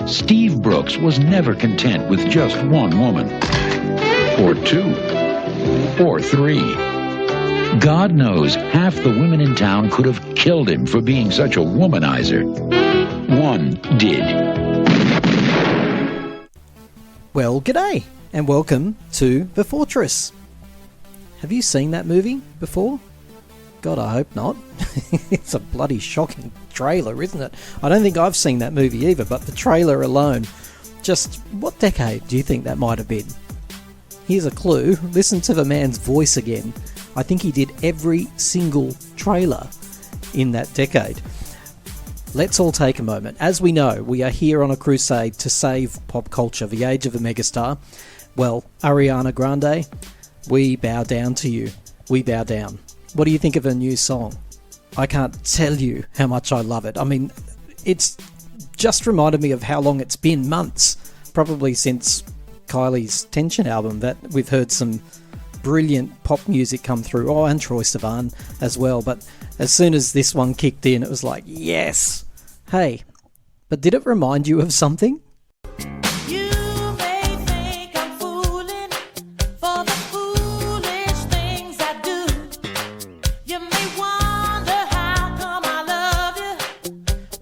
Steve Brooks was never content with just one woman, or two, or three. God knows half the women in town could have killed him for being such a womanizer. One did. Well, g'day, and welcome to The Fortress. Have you seen that movie before? God, I hope not. It's a bloody shocking trailer, isn't it? I don't think I've seen that movie either, but the trailer alone. Just what decade do you think that might have been? Here's a clue. Listen to the man's voice again. I think he did every single trailer in that decade. Let's all take a moment. As we know, we are here on a crusade to save pop culture, the age of a megastar. Well, Ariana Grande, we bow down to you. We bow down. What do you think of her new song? I can't tell you how much I love it. I mean, it's just reminded me of how long it's been, months, probably since Kylie's Tension album, that we've heard some brilliant pop music come through. Oh, and Troye Sivan as well. But as soon as this one kicked in, it was like, yes! Hey, but did it remind you of something? You may think I'm fooling for the foolish things I do. You may wonder how come I love you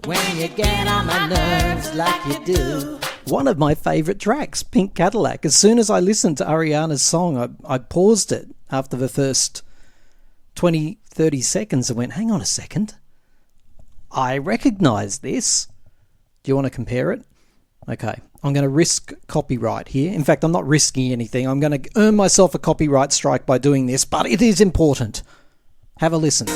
when you get on my nerves like you do. One of my favourite tracks, Pink Cadillac. As soon as I listened to Ariana's song, I paused it after the first 20, 30 seconds and went, hang on a second. I recognise this. Do you want to compare it? Okay, I'm going to risk copyright here. In fact, I'm not risking anything. I'm going to earn myself a copyright strike by doing this, but it is important. Have a listen.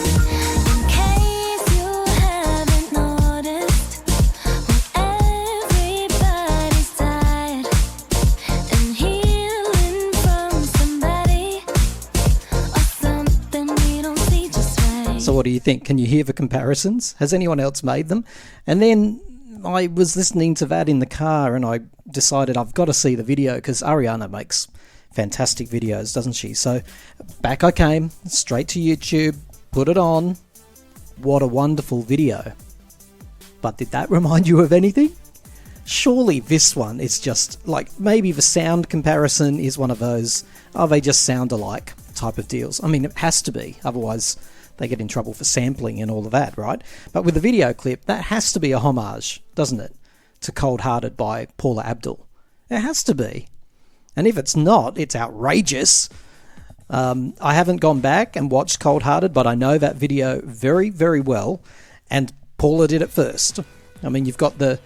So what do you think? Can you hear the comparisons? Has anyone else made them? And then I was listening to that in the car and I decided I've got to see the video because Ariana makes fantastic videos, doesn't she? So back I came, straight to YouTube, put it on. What a wonderful video. But did that remind you of anything? Surely this one is just like, maybe the sound comparison is one of those, oh, they just sound alike type of deals. I mean, it has to be, otherwise they get in trouble for sampling and all of that, right? But with the video clip, that has to be a homage, doesn't it? To Cold Hearted by Paula Abdul. It has to be. And if it's not, it's outrageous. I haven't gone back and watched Cold Hearted, but I know that video very, very well. And Paula did it first. I mean, you've got the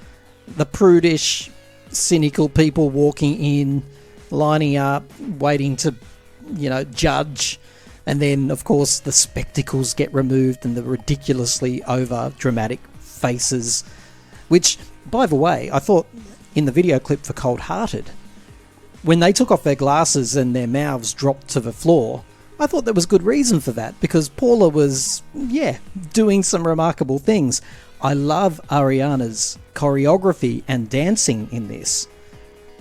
prudish, cynical people walking in, lining up, waiting to, judge. And then, of course, the spectacles get removed and the ridiculously over-dramatic faces. Which, by the way, I thought in the video clip for Cold Hearted, when they took off their glasses and their mouths dropped to the floor, I thought there was good reason for that. Because Paula was, doing some remarkable things. I love Ariana's choreography and dancing in this.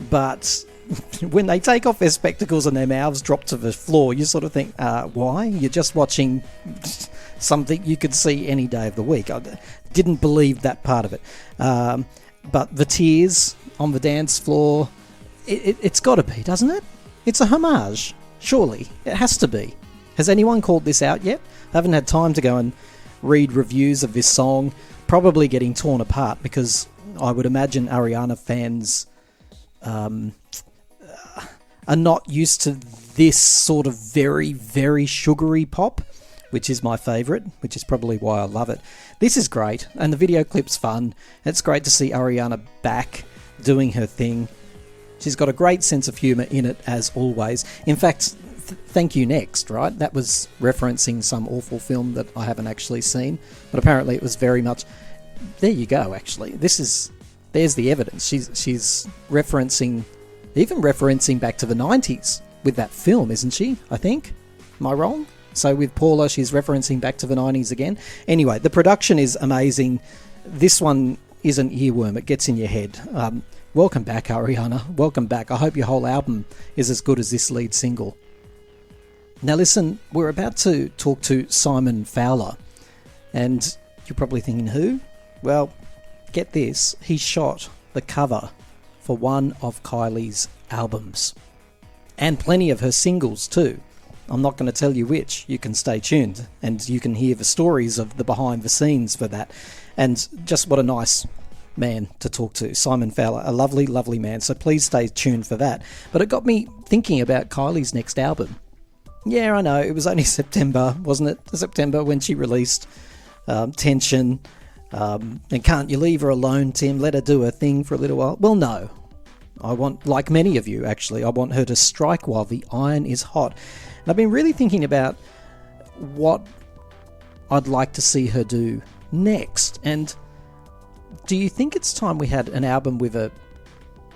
But when they take off their spectacles and their mouths drop to the floor, you sort of think, why? You're just watching something you could see any day of the week. I didn't believe that part of it. But the tears on the dance floor, it's got to be, doesn't it? It's a homage, surely. It has to be. Has anyone called this out yet? I haven't had time to go and read reviews of this song. Probably getting torn apart because I would imagine Ariana fans are not used to this sort of very, very sugary pop, which is my favourite, which is probably why I love it. This is great, and the video clip's fun. It's great to see Ariana back doing her thing. She's got a great sense of humour in it, as always. In fact, Thank You Next, right? That was referencing some awful film that I haven't actually seen, but apparently it was very much... There you go, actually. There's the evidence. She's referencing back to the 90s with that film, isn't she? I think. Am I wrong? So with Paula, she's referencing back to the 90s again. Anyway, the production is amazing. This one is an earworm. It gets in your head. Welcome back, Ariana. Welcome back. I hope your whole album is as good as this lead single. Now listen, we're about to talk to Simon Fowler. And you're probably thinking, who? Well, get this. He shot the cover for one of Kylie's albums. And plenty of her singles too. I'm not going to tell you which. You can stay tuned and you can hear the stories of the behind the scenes for that. And just what a nice man to talk to, Simon Fowler, a lovely, lovely man. So please stay tuned for that. But it got me thinking about Kylie's next album. Yeah, I know, it was only September, wasn't it? September when she released Tension. And Can't You Leave Her Alone, Tim? Let her do her thing for a little while. Well, no. I want, like many of you actually, I want her to strike while the iron is hot. And I've been really thinking about what I'd like to see her do next. And do you think it's time we had an album with a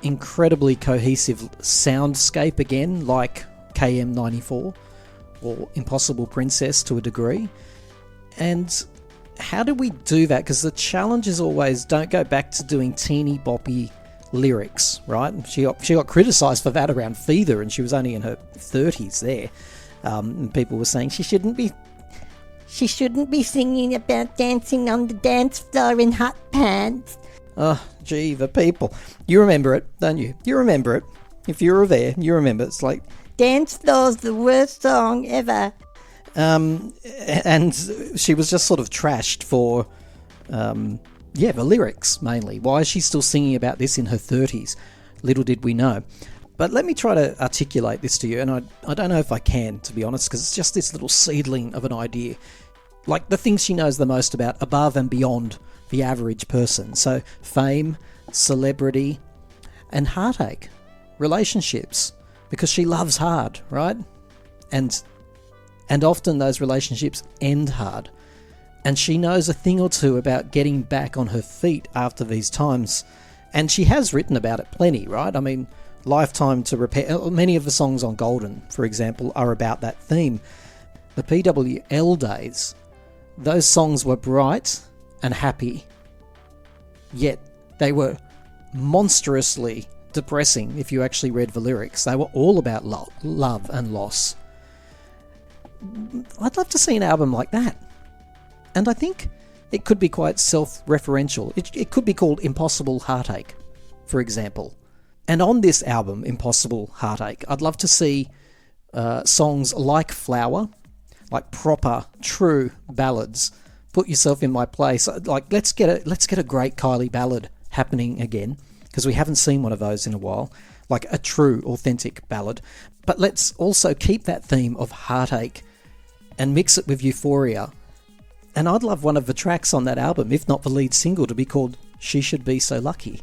incredibly cohesive soundscape again, like KM94 or Impossible Princess to a degree? And how do we do that? Because the challenge is always, don't go back to doing teeny boppy lyrics, right? She got criticised for that around Feather, and she was only in her 30s there. And people were saying she shouldn't be singing about dancing on the dance floor in hot pants. Oh, gee, the people. You remember it, don't you? You remember it. If you were there, you remember. It's like, dance floor's the worst song ever. And she was just sort of trashed for, the lyrics mainly. Why is she still singing about this in her 30s? Little did we know. But let me try to articulate this to you, and I don't know if I can, to be honest, because it's just this little seedling of an idea. Like the things she knows the most about, above and beyond the average person. So fame, celebrity, and heartache. Relationships. Because she loves hard, right? And often those relationships end hard. And she knows a thing or two about getting back on her feet after these times. And she has written about it plenty, right? I mean, Lifetime to Repair. Many of the songs on Golden, for example, are about that theme. The PWL days, those songs were bright and happy. Yet they were monstrously depressing if you actually read the lyrics. They were all about love and loss. I'd love to see an album like that. And I think it could be quite self-referential. It could be called Impossible Heartache, for example. And on this album, Impossible Heartache, I'd love to see songs like Flower, like proper, true ballads. Put Yourself in My Place. Like, let's get a great Kylie ballad happening again, because we haven't seen one of those in a while. Like a true, authentic ballad. But let's also keep that theme of heartache and mix it with euphoria. And I'd love one of the tracks on that album, if not the lead single, to be called She Should Be So Lucky.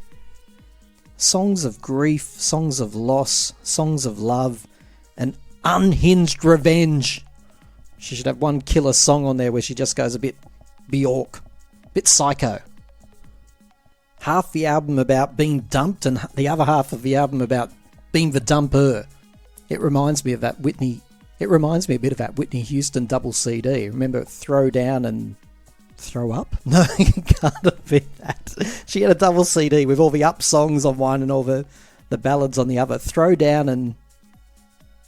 Songs of grief, songs of loss, songs of love, and unhinged revenge. She should have one killer song on there where she just goes a bit Bjork, a bit psycho. Half the album about being dumped and the other half of the album about being the dumper. It reminds me of that Whitney. It reminds me a bit of that Whitney Houston double CD. Remember Throw Down and Throw Up? No, it can't have been that. She had a double CD with all the up songs on one and all the ballads on the other. Throw Down and...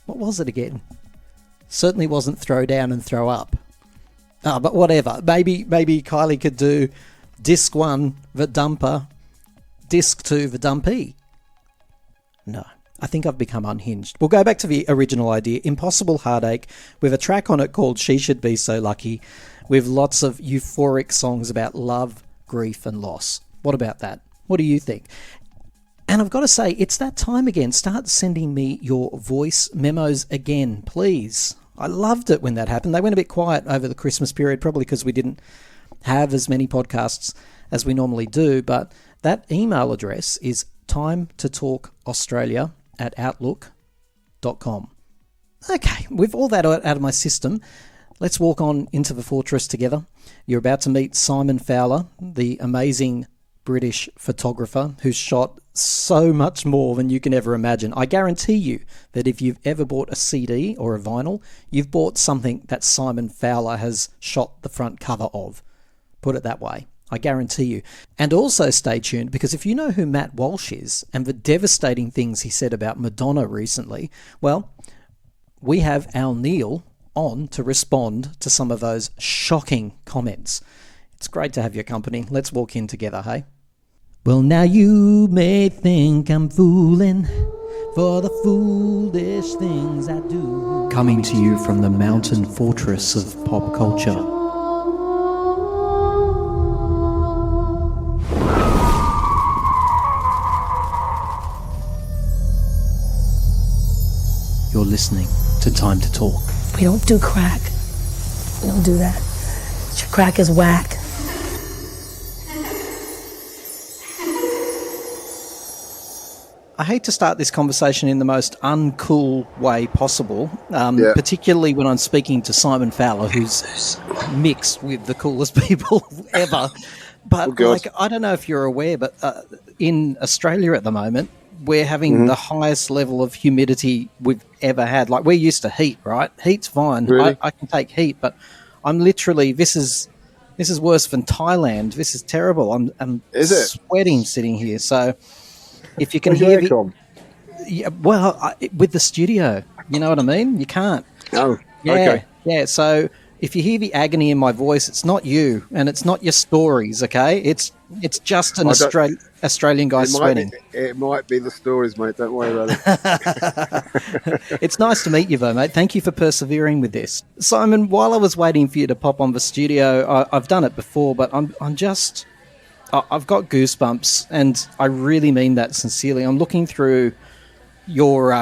what was it again? Certainly wasn't Throw Down and Throw Up. But whatever. Maybe Kylie could do Disc 1, the dumper, Disc 2, the dumpy. No. I think I've become unhinged. We'll go back to the original idea, Impossible Heartache, with a track on it called She Should Be So Lucky, with lots of euphoric songs about love, grief and loss. What about that? What do you think? And I've got to say, it's that time again. Start sending me your voice memos again, please. I loved it when that happened. They went a bit quiet over the Christmas period, probably because we didn't have as many podcasts as we normally do, but that email address is timetotalkaustralia@outlook.com. Okay, with all that out of my system, let's walk on into the fortress together. You're about to meet Simon Fowler, the amazing British photographer who's shot so much more than you can ever imagine. I guarantee you that if you've ever bought a CD or a vinyl, you've bought something that Simon Fowler has shot the front cover of. Put it that way. I guarantee you. And also stay tuned, because if you know who Matt Walsh is and the devastating things he said about Madonna recently, well, we have our Neil on to respond to some of those shocking comments. It's great to have your company. Let's walk in together, hey? Well, now you may think I'm fooling for the foolish things I do. Coming to you from the mountain fortress of pop culture. You're listening to Time to Talk. We don't do crack. We don't do that. Your crack is whack. I hate to start this conversation in the most uncool way possible, particularly when I'm speaking to Simon Fowler, who's mixed with the coolest people ever. But I don't know if you're aware, but in Australia at the moment, we're having the highest level of humidity we've ever had. Like, we're used to heat, right? Heat's fine. Really? I can take heat, but I'm literally, this is worse than Thailand. This is terrible. I'm sweating sitting here. So if you can hear me, with the studio, you know what I mean? You can't. Oh, yeah, okay. Yeah, so if you hear the agony in my voice, it's not you, and it's not your stories, okay? It's just an Australian guy sweating. It might be the stories, mate. Don't worry about it. It's nice to meet you, though, mate. Thank you for persevering with this. Simon, while I was waiting for you to pop on the studio, I've done it before, but I've got goosebumps, and I really mean that sincerely. I'm looking through your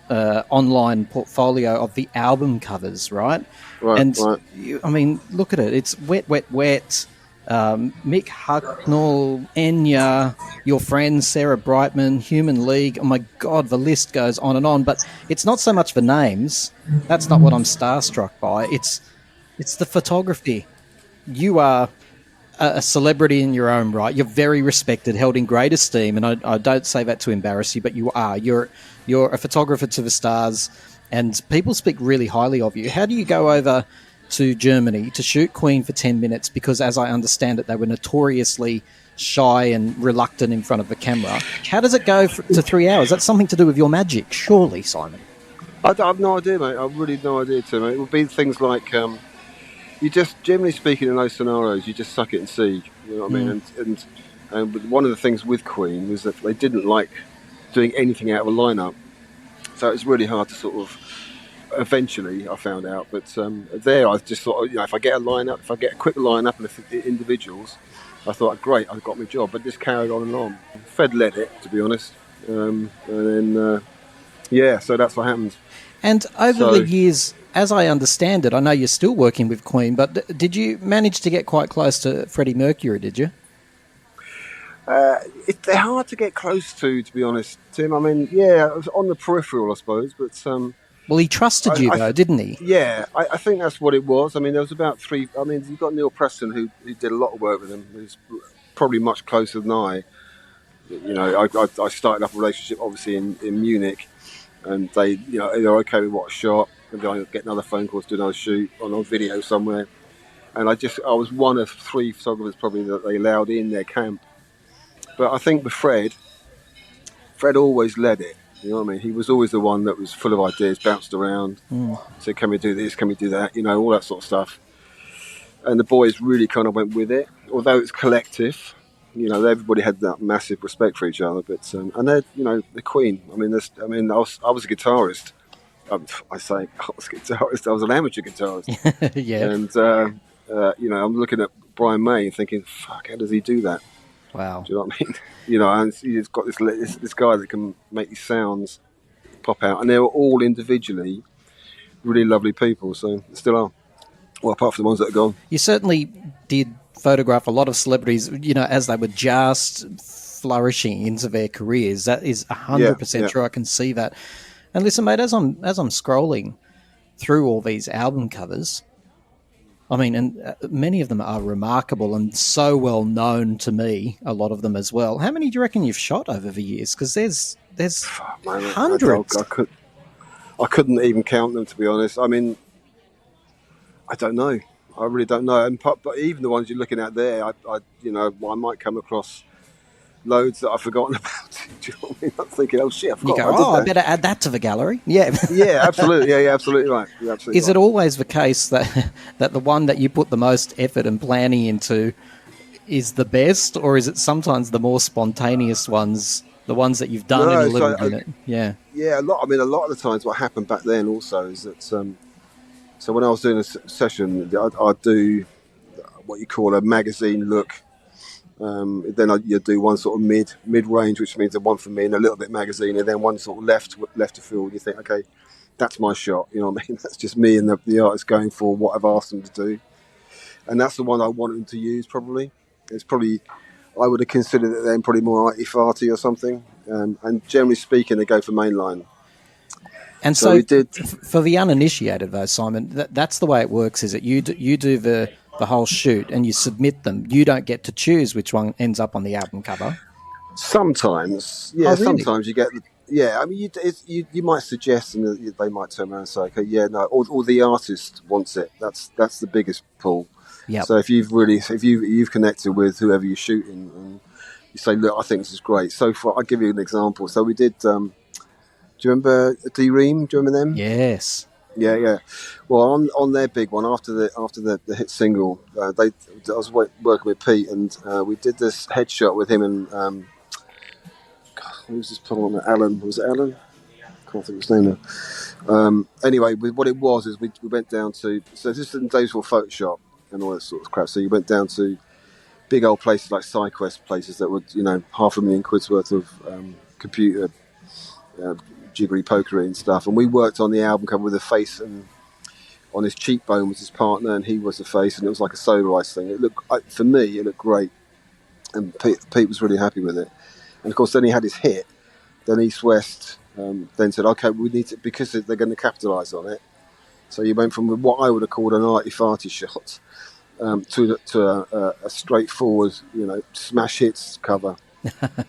online portfolio of the album covers, right? Right. I mean, look at it. It's Wet, Wet, Wet, Mick Hucknall, Enya, your friend Sarah Brightman, Human League. Oh my God, the list goes on and on. But it's not so much the names. That's not what I'm starstruck by. It's the photography. You are a celebrity in your own right. You're very respected, held in great esteem, and I don't say that to embarrass you, but you are. You're a photographer to the stars, and people speak really highly of you. How do you go over to Germany to shoot Queen for 10 minutes? Because as I understand it, they were notoriously shy and reluctant in front of the camera. How does it go to 3 hours? That's something to do with your magic, surely, Simon. I have no idea, mate. I've really no idea, Tim. It would be things like... you just, generally speaking, in those scenarios, you just suck it and see. You know what I mean? And one of the things with Queen was that they didn't like doing anything out of a lineup, so it's really hard to sort of. Eventually, I found out, but I just thought, if I get a lineup, if I get a quick lineup and the individuals, I thought, great, I've got my job. But just carried on and on. Fred led it, to be honest, and then so that's what happened. And over the years, as I understand it, I know you're still working with Queen, but did you manage to get quite close to Freddie Mercury, did you? They're hard to get close to be honest, Tim. I mean, it was on the peripheral, I suppose, but... well, he trusted you, though, didn't he? Yeah, I think that's what it was. I mean, there was about three... I mean, you've got Neil Preston, who did a lot of work with him, who's probably much closer than I. You know, I started up a relationship, obviously, in Munich, and they're okay with what I shot. And then I get another phone call to do another shoot on a video somewhere. And I was one of three photographers probably that they allowed in their camp. But I think with Fred always led it. You know what I mean? He was always the one that was full of ideas, bounced around, said, can we do this, can we do that? You know, all that sort of stuff. And the boys really kind of went with it. Although it's collective, you know, everybody had that massive respect for each other. But and they're, you know, the Queen. I mean, I was a guitarist. I was a guitarist. I was an amateur guitarist. Yeah. And you know, I'm looking at Brian May and thinking, "Fuck, how does he do that?" Wow. Do you know what I mean? You know, and he's got this guy that can make these sounds pop out, and they were all individually really lovely people. So still are. Well, apart from the ones that are gone. You certainly did photograph a lot of celebrities, you know, as they were just flourishing into their careers. That is 100% true. I can see that. And listen, mate, as I'm scrolling through all these album covers, I mean, and many of them are remarkable and so well known to me, a lot of them as well. How many do you reckon you've shot over the years? Because there's hundreds. I couldn't even count them, to be honest. I mean, I don't know. I really don't know. And but even the ones you're looking at there, I might come across loads that I've forgotten about. Do you know what I mean? I'm thinking, oh shit, I forgot. You go, I better add that to the gallery. Yeah. Yeah, absolutely. Yeah, absolutely right. You're absolutely Is it always the case that the one that you put the most effort and planning into is the best, or is it sometimes the more spontaneous ones, the ones that you've done in a No, little so unit? Yeah. yeah, a lot. I mean, a lot of the times, what happened back then also is that. So when I was doing a session, I'd do what you call a magazine look. Then you'd do one sort of mid range, which means a one for me and a little bit magazine, and then one sort of left to field. You think, okay, that's my shot. You know what I mean? That's just me and the artist going for what I've asked them to do, and that's the one I wanted them to use. Probably, it's probably I would have considered it then probably more arty farty or something. And generally speaking, they go for mainline. And So so, we did. for the uninitiated, though, Simon, that's the way it works. Is it you do the whole shoot and you submit them? You don't get to choose which one ends up on the album cover. Sometimes, yeah. Oh, really? Sometimes you get, yeah. I mean, you might suggest, and they might turn around and say, okay, yeah, no, or the artist wants it. That's the biggest pull. Yep. So if you've connected with whoever you're shooting, and you say, look, I think this is great. So I'll give you an example. So we did. Do you remember D-Ream? Do you remember them? Yes. Yeah. Well, on their big one after the hit single, I was working with Pete, and we did this headshot with him and who was this partner? Alan. Was it Alan? I can't think of his name now. Anyway, what it was is we went down to, so this is in days for Photoshop and all that sort of crap. So you went down to big old places like SideQuest, places that were £500,000 worth of computer. Jiggery pokery and stuff, and we worked on the album cover with a face, and on his cheekbone was his partner, and he was the face, and it was like a solarized thing. It looked, for me, it looked great, and Pete was really happy with it. And of course, then he had his hit. Then East West then said, "Okay, we need to, because they're going to capitalise on it." So you went from what I would have called an arty farty shot to a straightforward, smash hits cover.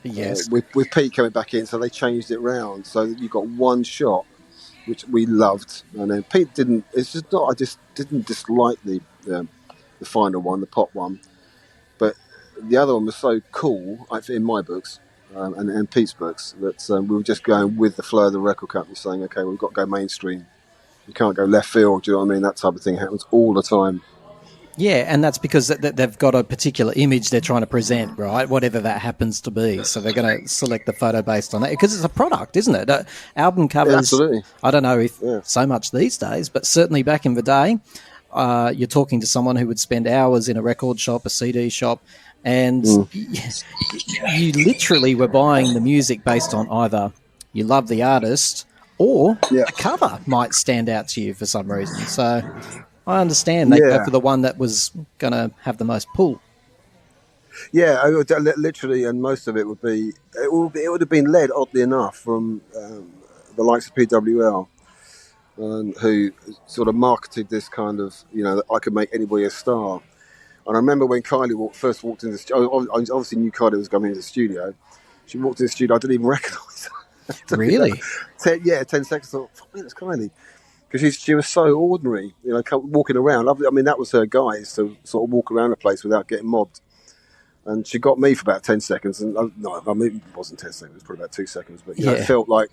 Yes. With Pete coming back in, so they changed it round so that you got one shot, which we loved. And then Pete didn't. It's just not. I just didn't dislike the final one, the pop one, but the other one was so cool in my books and Pete's books that we were just going with the flow of the record company, saying, okay, we've got to go mainstream. You can't go left field. Do you know what I mean? That type of thing happens all the time. Yeah, and that's because they've got a particular image they're trying to present, right? Whatever that happens to be. So they're going to select the photo based on that because it's a product, isn't it? Album covers, Yeah, absolutely. I don't know if so much these days, but certainly back in the day, you're talking to someone who would spend hours in a record shop, a CD shop, and you literally were buying the music based on either you love the artist or the cover might stand out to you for some reason. So I understand they go for the one that was going to have the most pull. Yeah, literally, and most of it would be. It would have been led, oddly enough, from the likes of PWL, who sort of marketed this kind of, that I could make anybody a star. And I remember when Kylie first walked into the studio. I obviously knew Kylie was coming into the studio. She walked in the studio. I didn't even recognise her. Really? 10 seconds. I thought, fuck me, that's Kylie. Because she was so ordinary, walking around. I mean, that was her guise, to sort of walk around the place without getting mobbed. And she got me for about 10 seconds. And no, I mean, it wasn't 10 seconds, it was probably about 2 seconds. But it felt like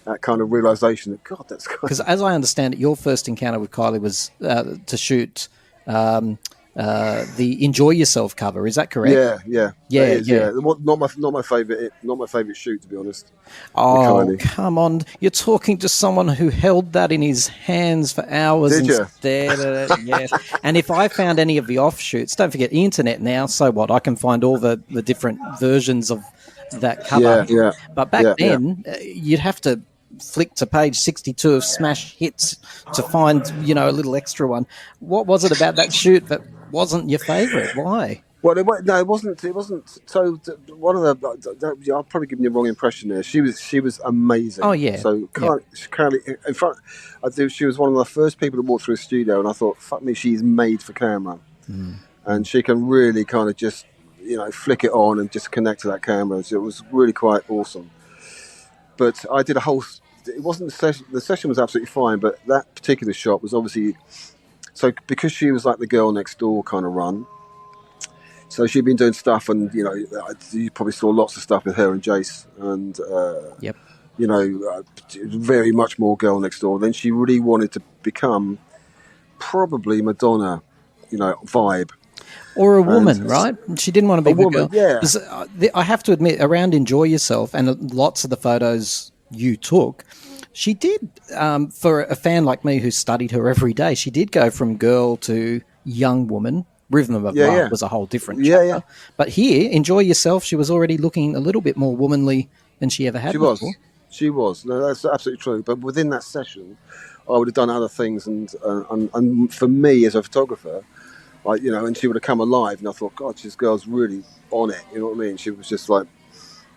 that kind of realisation that, God, that's Kylie. Because as I understand it, your first encounter with Kylie was to shoot the Enjoy Yourself cover. Is that correct? Yeah. Not my favourite shoot, to be honest. Oh, come on! You're talking to someone who held that in his hands for hours and stared at it. Yes. And if I found any of the offshoots, don't forget the internet now. So what? I can find all the different versions of that cover. Yeah. But back then, you'd have to flick to page 62 of Smash Hits to find, a little extra one. What was it about that shoot that wasn't your favourite? Why? Well, it wasn't. It wasn't. So one of the, I'll probably give you the wrong impression there. She was amazing. Oh yeah. So Kylie, in front, she was one of the first people to walk through a studio, and I thought, fuck me, she's made for camera, and she can really kind of just, flick it on and just connect to that camera. So it was really quite awesome. But I did a whole. It wasn't the session. The session was absolutely fine, but that particular shot was obviously. So because she was like the girl next door kind of run. So she'd been doing stuff, and you probably saw lots of stuff with her and Jace, and very much more girl next door. Then she really wanted to become probably Madonna, vibe. Or a And woman, right? She didn't want to be a with a woman, girl. yeah. 'Cause, I have to admit, around Enjoy Yourself and lots of the photos you took, she did, for a fan like me who studied her every day, she did go from girl to young woman. Rhythm of Yeah, Love yeah. was a whole different Yeah, yeah. chapter. But here, Enjoy Yourself, she was already looking a little bit more womanly than she ever She had before. was. She was. No, that's absolutely true. But within that session, I would have done other things, and for me as a photographer, and she would have come alive, and I thought, God, this girl's really on it. You know what I mean? She was just like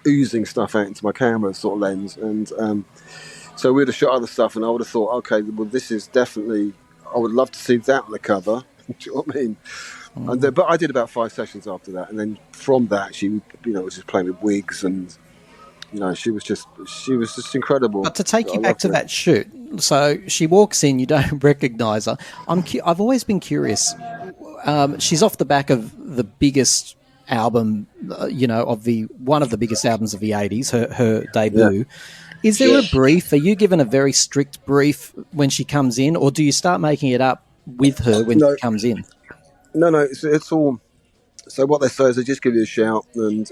oozing stuff out into my camera sort of lens, and so we'd have shot other stuff, and I would have thought, okay, well, this is definitely. I would love to see that on the cover. Do you know what I mean? And then, but I did about 5 sessions after that, and then from that, she, was just playing with wigs, and she was just incredible. But to take I you back loved to her. that shoot, so she walks in, you don't recognise her. I've always been curious. She's off the back of the biggest album, of the one of the biggest albums of the '80s, her debut. Is there a brief? Are you given a very strict brief when she comes in, or do you start making it up with her when she No, comes in? no, it's all. So what they say is they just give you a shout, and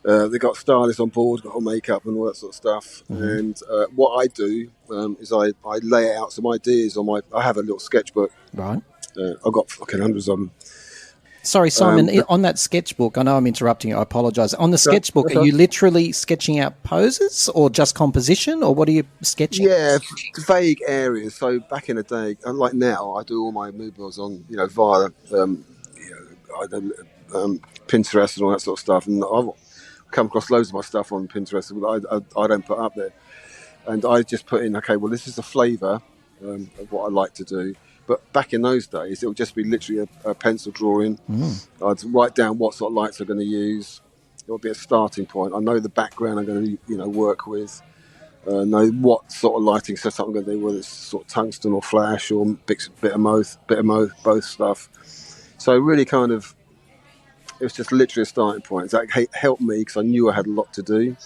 they got stylists on board, got all makeup and all that sort of stuff. And what I do is I lay out some ideas on my. I have a little sketchbook. Right. I've got fucking hundreds of them. Sorry, Simon, on that sketchbook, I know I'm interrupting you, I apologise. On the sketchbook, that's are all you right. literally sketching out poses or just composition, or what are you sketching? Yeah, vague areas. So back in the day, unlike now, I do all my mood boards on, via, Pinterest and all that sort of stuff. And I've come across loads of my stuff on Pinterest that I don't put up there. And I just put in, okay, well, this is the flavour of what I like to do. But back in those days, it would just be literally a pencil drawing. I'd write down what sort of lights I'm going to use. It would be a starting point. I know the background I'm going to, work with. Know what sort of lighting setup I'm going to do, whether it's sort of tungsten or flash or bit of both stuff. So really kind of, it was just literally a starting point. That helped me because I knew I had a lot to do.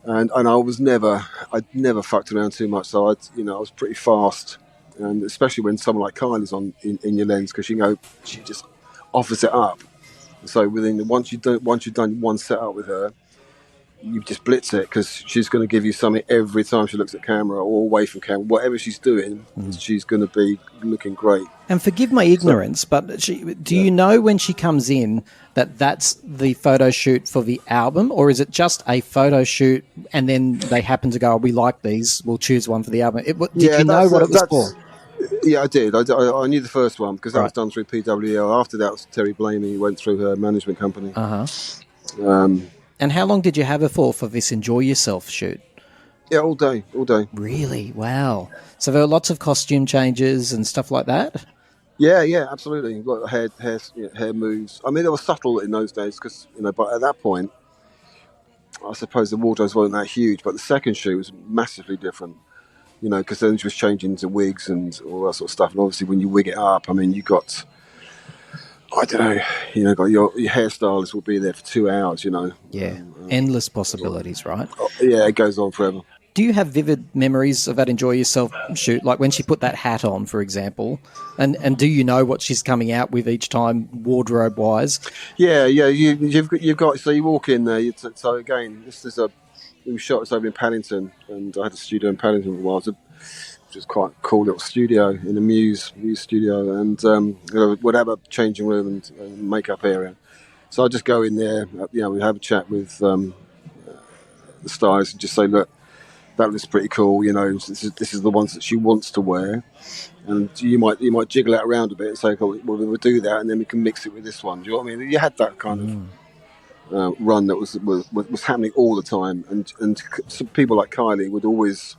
And I I'd never fucked around too much. So I was pretty fast. And especially when someone like Kylie's in your lens, because she just offers it up. So once you've done one setup with her, you just blitz it because she's going to give you something every time she looks at camera or away from camera. Whatever she's doing, she's going to be looking great. And forgive my ignorance, but do you know when she comes in that that's the photo shoot for the album, or is it just a photo shoot and then they happen to go, oh, we like these, we'll choose one for the album? Did you know what it was for? Yeah, I did. I knew the first one because that was Right. done through PWL. After that was Terry Blamey, who went through her management company. And how long did you have her for this Enjoy Yourself shoot? Yeah, all day. Really? Wow. So there were lots of costume changes and stuff like that? Yeah, absolutely. Got hair moves. I mean, they were subtle in those days because but at that point, I suppose the wardrobes weren't that huge. But the second shoot was massively different. Because then she was changing to wigs and all that sort of stuff. And obviously, when you wig it up, I mean, you got, I don't know, got your hairstylist will be there for 2 hours. Yeah. Endless possibilities, right? Yeah, it goes on forever. Do you have vivid memories of that Enjoy Yourself shoot? Like when she put that hat on, for example, and do you know what she's coming out with each time, wardrobe wise? Yeah. You've got. So you walk in there. So again, we were shot over in Paddington, and I had a studio in Paddington for a while. Which was quite a cool little studio in the Muse studio, and we'd have a changing room and makeup area. So I just go in there. We have a chat with the stylist and just say, look, that looks pretty cool. This is the ones that she wants to wear, and you might jiggle it around a bit and say, well, we'll do that, and then we can mix it with this one. Do you know what I mean? You had that kind of run that was happening all the time, and some people like Kylie would always,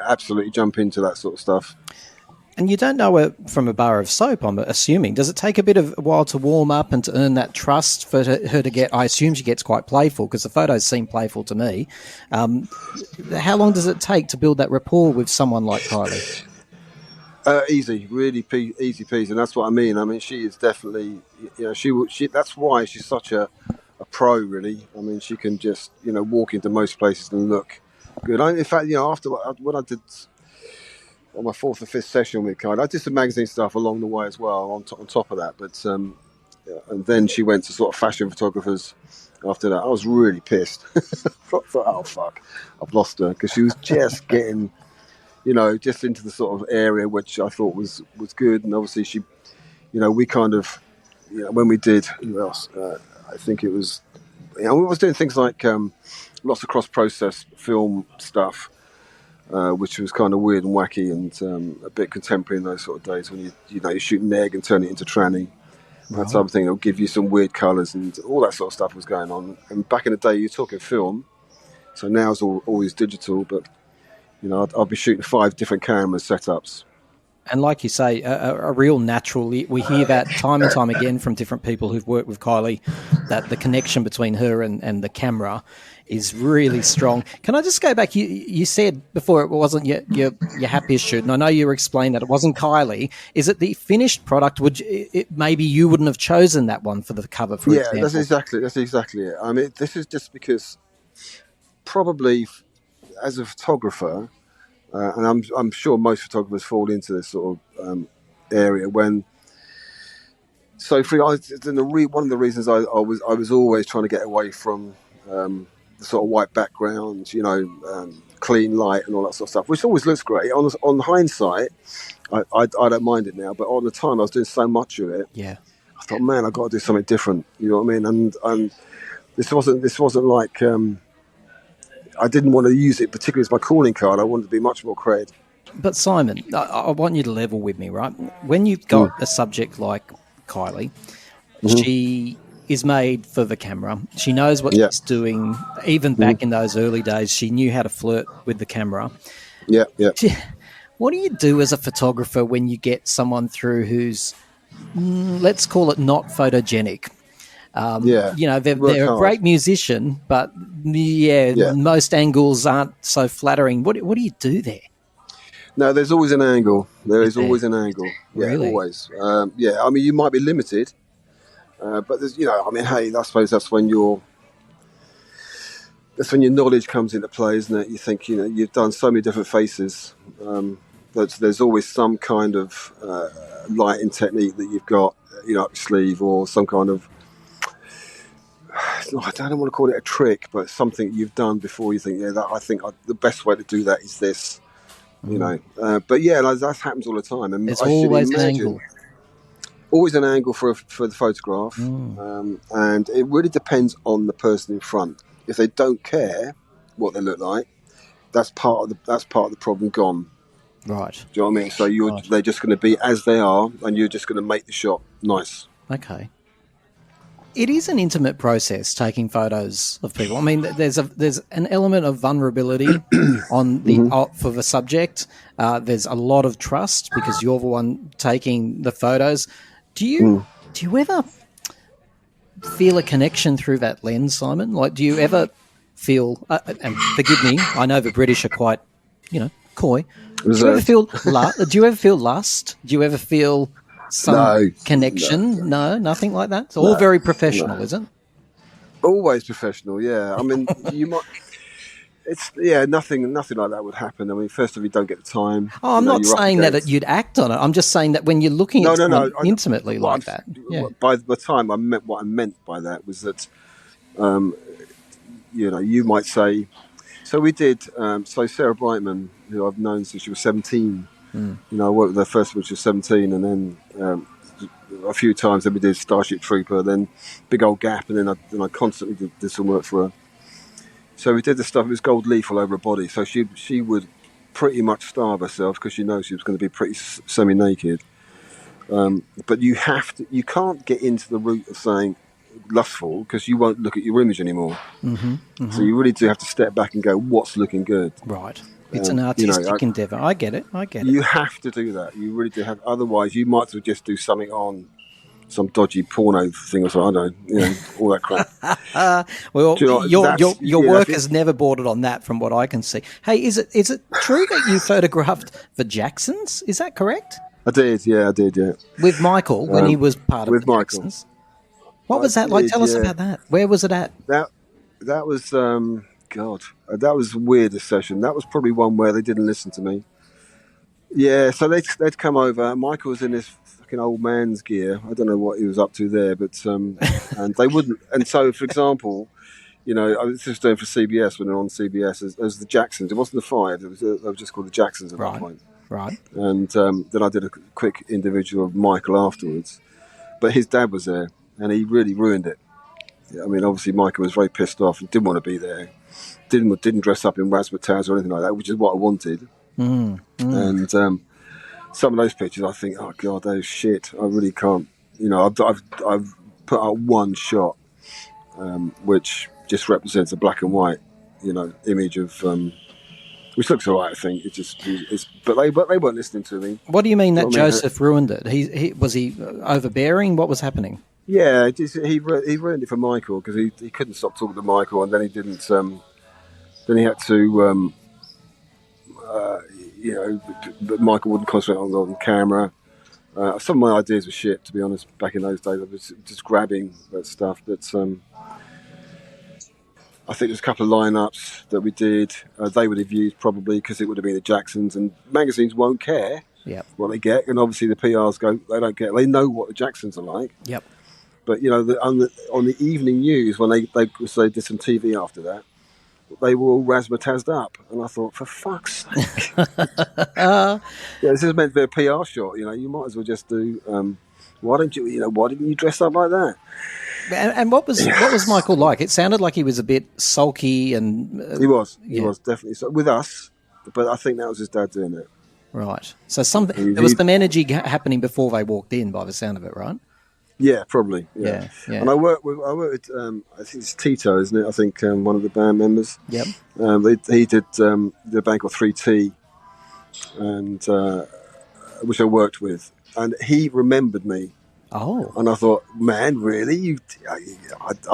absolutely jump into that sort of stuff. And you don't know her from a bar of soap, I'm assuming. Does it take a bit of a while to warm up and to earn that trust for her to get? I assume she gets quite playful because the photos seem playful to me. How long does it take to build that rapport with someone like Kylie? Easy, really easy peasy, and that's what I mean. I mean, she is definitely, she. That's why she's such a pro, really. I mean, she can just, walk into most places and look good. In fact, after when I did on my fourth or fifth session with Kylie. I did some magazine stuff along the way as well on top of that. But and then she went to sort of fashion photographers after that. I was really pissed. I thought, oh fuck, I've lost her, because she was just getting, just into the sort of area which I thought was good. And obviously she, we kind of, when we did, who else? I think it was, we was doing things like lots of cross-process film stuff, which was kind of weird and wacky and a bit contemporary in those sort of days when you shoot an egg and turn it into tranny. That type of thing. It'll give you some weird colours and all that sort of stuff was going on. And back in the day, you're talking film, so now it's always digital. But I'll be shooting 5 different camera setups. And like you say, a real natural. We hear that time and time again from different people who've worked with Kylie, that the connection between her and the camera is really strong. Can I just go back? You said before it wasn't your happiest shoot, and I know you were explaining that it wasn't Kylie. Is it the finished product? Maybe you wouldn't have chosen that one for the cover, for example? Yeah, that's exactly it. I mean, this is just because probably as a photographer, and I'm sure most photographers fall into this sort of area when. So one of the reasons I was always trying to get away from the sort of white background, clean light and all that sort of stuff, which always looks great. On hindsight, I don't mind it now, but on the time I was doing so much of it. Yeah, I thought, man, I've got to do something different. You know what I mean? And this wasn't like I didn't want to use it particularly as my calling card. I wanted to be much more creative. but Simon, I want you to level with me, right? When you've got a subject like Kylie, she is made for the camera. She knows what she's doing. Even back in those early days, she knew how to flirt with the camera. Yeah. What do you do as a photographer when you get someone through who's, let's call it, not photogenic? They're a great musician, but most angles aren't so flattering. What do you do there? No, there's always an angle. There is always an angle. Yeah, really? Always. I mean, you might be limited, but there's, hey, I suppose that's when your knowledge comes into play, isn't it? You think, you've done so many different faces. There's always some kind of lighting technique that you've got, up your sleeve, or some kind of, I don't want to call it a trick, but something you've done before. You think, the best way to do that is this. But that happens all the time. And it's always an angle. Always an angle for the photograph, and it really depends on the person in front. If they don't care what they look like, that's part of the problem gone. Right. Do you know what I mean? So they're just going to be as they are, and you're just going to make the shot nice. Okay. It is an intimate process taking photos of people. I mean, there's an element of vulnerability on the for the subject. There's a lot of trust because you're the one taking the photos. Do you ever feel a connection through that lens, Simon? Like, do you ever feel? And forgive me, I know the British are quite, coy. Do you ever feel lust? Do you ever feel some connection? No, nothing like that. It's all very professional, isn't it? Always professional, yeah. I mean, you might. Nothing like that would happen. I mean, first of all, you don't get the time. Oh, I'm not saying that you'd act on it. I'm just saying that when you're looking at someone intimately like that. Yeah. By the time I meant what I meant by that was that, you might say. So we did. So Sarah Brightman, who I've known since she was 17. I worked with her first when she was 17, and then a few times. Then we did Starship Trooper, then Big Old Gap, and then I constantly did some work for her. So we did the stuff. It was gold leaf all over her body. So she would pretty much starve herself because she knows she was going to be pretty semi-naked. But you can't get into the route of saying lustful because you won't look at your image anymore. So you really do have to step back and go, what's looking good? Right. It's an artistic endeavour. I get it. You have to do that. You really do have. Otherwise, you might as well just do something on some dodgy porno thing or something. I don't know, all that crap. Well, your work has never bordered on that, from what I can see. Hey, is it true that you photographed the Jacksons? Is that correct? I did, yeah. With Michael when he was part of the Jacksons. What was that like? Tell us about that. Where was it at? That was that was the weirdest session. That was probably one where they didn't listen to me. Yeah, so they'd come over. Michael was in his fucking old man's gear. I don't know what he was up to there, but and they wouldn't. And so, for example, I was just doing for CBS when they're on CBS as the Jacksons. It wasn't the Five. They were just called the Jacksons at that point. Right. And then I did a quick individual of Michael afterwards. But his dad was there, and he really ruined it. I mean, obviously Michael was very pissed off and didn't want to be there. Didn't dress up in razzmatazz or anything like that, which is what I wanted. And some of those pictures, I think, oh god, those shit. I really can't. I've put out one shot, which just represents a black and white, image of, which looks alright. I think but they weren't listening to me. What do you mean that Joseph ruined it? He was he overbearing? What was happening? Yeah, he ruined it for Michael because he couldn't stop talking to Michael, and then he didn't. Then he had to. But Michael wouldn't concentrate on camera. Some of my ideas were shit, to be honest. Back in those days, I was just grabbing that stuff. But I think there's a couple of lineups that we did. They would have used probably because it would have been the Jacksons, and magazines won't care what they get, and obviously the PRs they don't care. They know what the Jacksons are like. Yep. But on the evening news when they did some TV after that, they were all razzmatazzed up, and I thought, for fuck's sake, this is meant to be a PR shot. You might as well just do. Why didn't you dress up like that? And what was Michael like? It sounded like he was a bit sulky, and he was definitely so with us, but I think that was his dad doing it. Right. So there was some energy happening before they walked in, by the sound of it, right? Yeah, probably. Yeah. And I worked with I think it's Tito, isn't it? I think one of the band members. Yep. He did the band called 3T, and which I worked with, and he remembered me. Oh. And I thought, man, really? I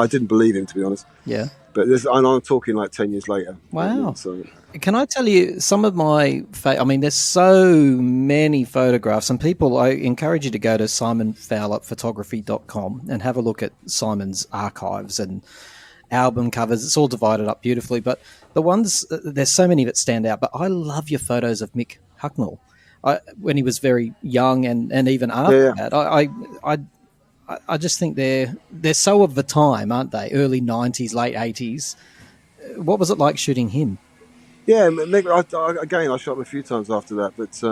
didn't believe him, to be honest. Yeah. But and I'm talking like 10 years later. Wow. So. Can I tell you some of my... there's so many photographs, and I encourage you to go to simonfowlerphotography.com and have a look at Simon's archives and album covers. It's all divided up beautifully, but the ones... There's so many that stand out, but I love your photos of Mick Hucknall when he was very young and even after that. I just think they're so of the time, aren't they? Early 90s, late 80s. What was it like shooting him? Yeah, Mick, I shot him a few times after that, but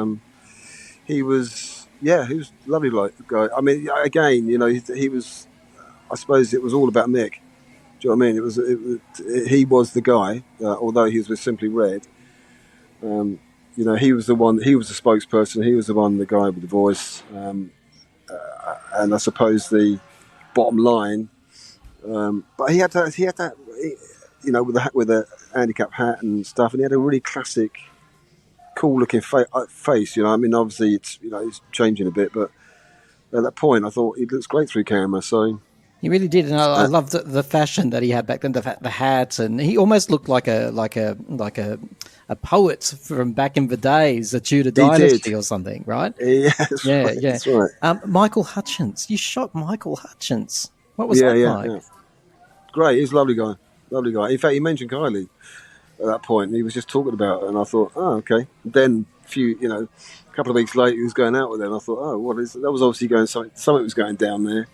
he was a lovely guy. I mean, again, he was. I suppose it was all about Mick. Do you know what I mean? He was the guy, although he was with Simply Red. He was the one. He was the spokesperson. He was the guy with the voice. And I suppose the bottom line. But he had that. With a handicap hat and stuff, and he had a really classic, cool-looking face. I mean, obviously it's changing a bit, but at that point, I thought he looks great through camera. So he really did, and I loved the fashion that he had back then, the hat, and he almost looked like a poet from back in the days, the Tudor dynasty or something, right? Yeah, that's right. That's right. Michael Hutchence, you shot Michael Hutchence. What was that like? Yeah. Great, he's a lovely guy. Lovely guy. In fact, he mentioned Kylie at that point, and he was just talking about it, and I thought, oh, okay. Then a couple of weeks later, he was going out with her, and I thought, oh, what is that? Was obviously going something was going down there.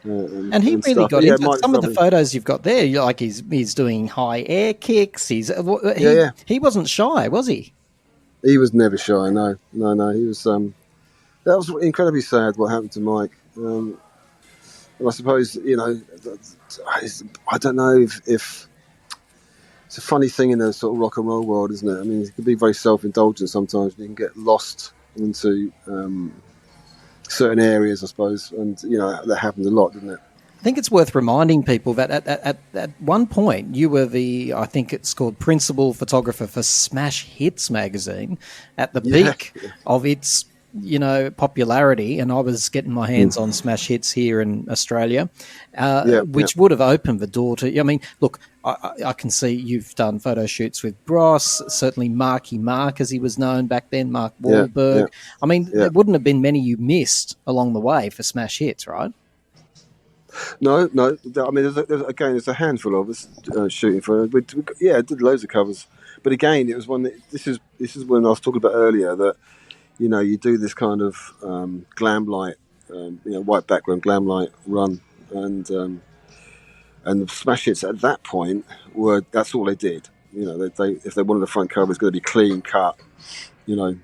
And he really got into it. Some of the photos you've got there, like he's doing high air kicks. He wasn't shy, was he? He was never shy. No. He was. That was incredibly sad. What happened to Mike? And I suppose I don't know if it's a funny thing in the sort of rock and roll world, isn't it? I mean, it can be very self-indulgent sometimes. You can get lost into certain areas, I suppose, and that happened a lot, didn't it? I think it's worth reminding people that at one point you were I think it's called principal photographer for Smash Hits magazine at the peak of its popularity, and I was getting my hands on Smash Hits here in Australia, which would have opened the door to. I mean, look, I can see you've done photo shoots with Bros, certainly Marky Mark, as he was known back then, Mark Wahlberg. Yeah. I mean, there wouldn't have been many you missed along the way for Smash Hits, right? No. I mean, there's a handful of us shooting for. I did loads of covers, but again, it was one that this is when I was talking about earlier that. you do this kind of glam light, white background glam light run, and the smash hits at that point that's all they did. They if they wanted the front cover, it's going to be clean cut. Your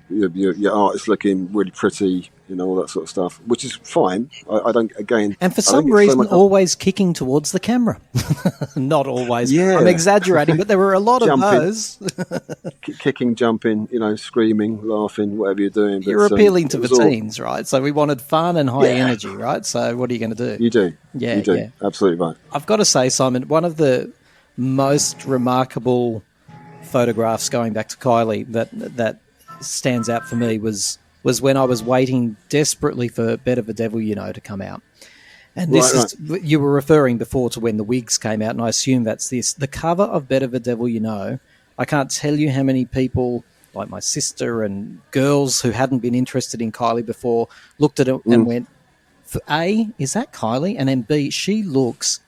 art is looking really pretty, all that sort of stuff, which is fine. I don't, again... And for I think some it's reason, so much- always kicking towards the camera. Not always. Yeah. I'm exaggerating, but there were a lot Jumping. of those. kicking, jumping, screaming, laughing, whatever you're doing. You're appealing to it the was all- teens, right? So we wanted fun and high energy, right? So what are you going to do? You do. Yeah, You do. yeah. Absolutely right. I've got to say, Simon, one of the most remarkable photographs going back to Kylie that stands out for me was when I was waiting desperately for Better the Devil You Know to come out. And this you were referring before to when the wigs came out, and I assume that's this. The cover of Better the Devil You Know, I can't tell you how many people, like my sister and girls who hadn't been interested in Kylie before, looked at it and went, A, is that Kylie? And then B, she looks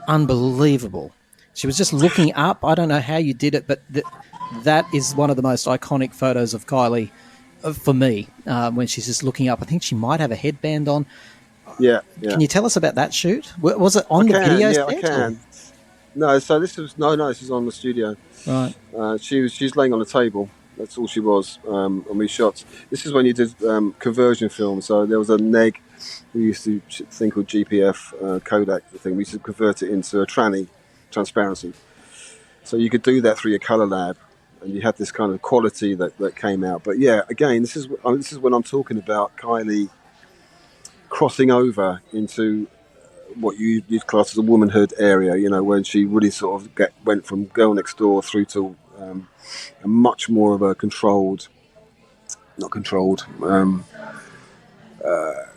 unbelievable. She was just looking up. I don't know how you did it, but that is one of the most iconic photos of Kylie for me, when she's just looking up. I think she might have a headband on. Yeah. Can you tell us about that shoot? Was it on the video set? I can. No, so this is on the studio. Right. She's laying on a table. That's all she was. And we shot. This is when you did conversion film. So there was a neg. We used to thing called GPF Kodak thing. We used to convert it into a transparency. So you could do that through your color lab, and you had this kind of quality that came out. But yeah, again, this is when I'm talking about Kylie crossing over into what you'd class as a womanhood area. When she really sort of went from Girl Next Door through to a much more of a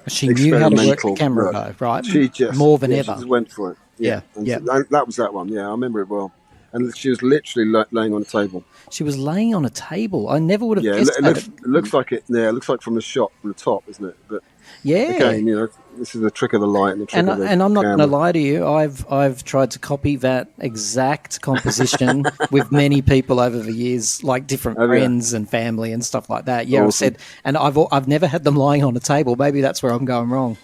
She knew how to work the experimental camera, look. though, right? She just More than She ever. just went for it. Yeah. And Yeah. so that was that one. Yeah, I remember it well. And she was literally laying on a table. She was laying on a table. I never would have Yeah, guessed it that. looks like it. Yeah, it looks like from the shot, from the top, isn't it? But Yeah. again, this is the trick of the light and the trick of the And I'm not going to camera. lie to you. I've tried to copy that exact composition with many people over the years, like different Oh, yeah. friends and family and stuff like that. Yeah, I've Awesome. said, and I've never had them lying on a table. Maybe that's where I'm going wrong.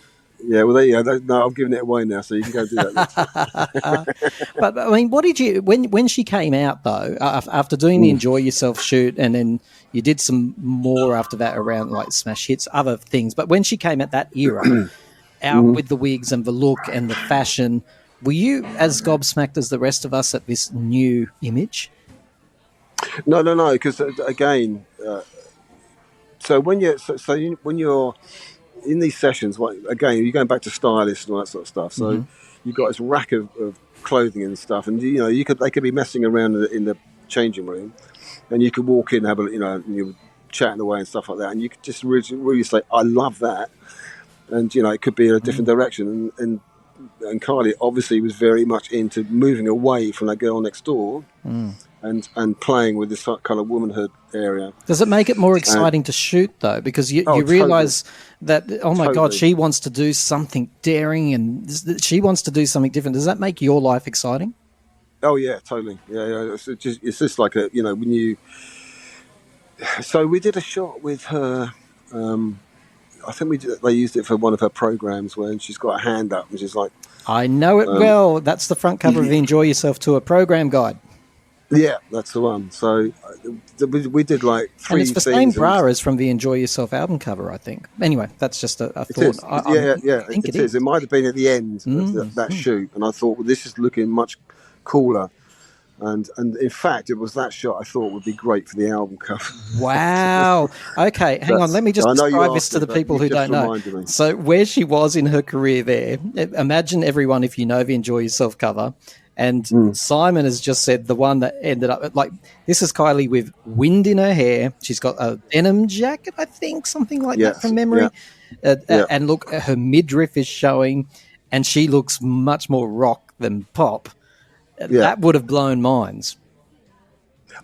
Yeah, well, there you go. No, I'm giving it away now, so you can go do that. But I mean, what did you when she came out though? After doing the Enjoy Yourself shoot, and then you did some more after that around like smash hits, other things. But when she came at that era, out with the wigs and the look and the fashion, were you as gobsmacked as the rest of us at this new image? No, because again, so when you're in these sessions, again, you're going back to stylists and all that sort of stuff. So you've got this rack of clothing and stuff, and they could be messing around in the changing room, and you could walk in and have and you were chatting away and stuff like that, and you could just really say, "I love that," and it could be a different direction. And Kylie obviously was very much into moving away from that Girl Next Door. And playing with this kind of womanhood area. Does it make it more exciting to shoot though? Because you realise that, oh my God, Totally. she wants to do something daring and she wants to do something different. Does that make your life exciting? Oh yeah, totally. Yeah. It's just like when you. So we did a shot with her. I think they used it for one of her programs when she's got a hand up and she's like. I know it well. That's the front cover of the Enjoy Yourself Tour program guide. Yeah, that's the one. So we did like three And it's the things. same bra as from the Enjoy Yourself album cover, I think. Anyway, that's just a It thought. is. I think it is. It might have been at the end of that shoot, and I thought, well, this is looking much cooler. And in fact, it was that shot I thought would be great for the album cover. Wow. Okay, hang on. Let me just I know you describe asked this to the me, but people you who just don't know. reminded me. So where she was in her career there, imagine everyone, if you know the Enjoy Yourself cover, and Simon has just said the one that ended up, like, this is Kylie with wind in her hair. She's got a denim jacket, I think, something like that from memory. Yeah. And look, her midriff is showing, and she looks much more rock than pop. That would have blown minds.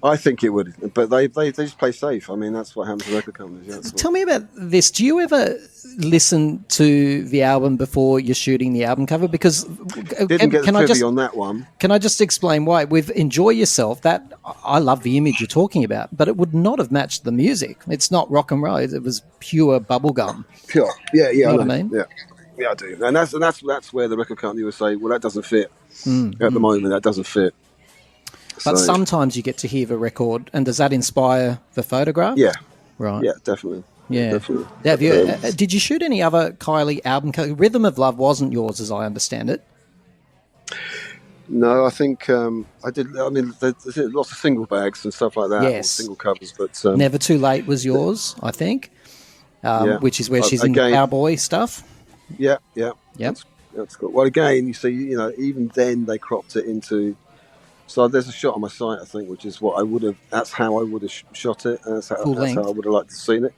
I think it would, but they just play safe. I mean, that's what happens to record companies. Yeah, that's Tell me about this. Do you ever listen to the album before you're shooting the album cover? Because didn't get the privy on that one. Can I just explain why? With Enjoy Yourself, that I love the image you're talking about, but it would not have matched the music. It's not rock and roll. It was pure bubblegum. Pure. Yeah, You know what I mean? Yeah. Yeah, I do. And that's where the record company would say, well, that doesn't fit. At the moment, that doesn't fit. But So, sometimes you get to hear the record, and does that inspire the photograph? yeah. Right. Yeah, definitely. Yeah. Definitely. Have you, did you shoot any other Kylie album cover? Rhythm of Love wasn't yours, as I understand it. No, I think I did. I mean, there's lots of single bags and stuff like that. Yes. Or single covers, but Never Too Late was yours, I think, Yeah. which is where she's in Again- cowboy stuff. yeah. Yep. That's cool. Well, again, you see, even then they cropped it into. So there's a shot on my site, I think, which is what I would have. That's how I would have shot it. And that's how I would have liked to have seen it.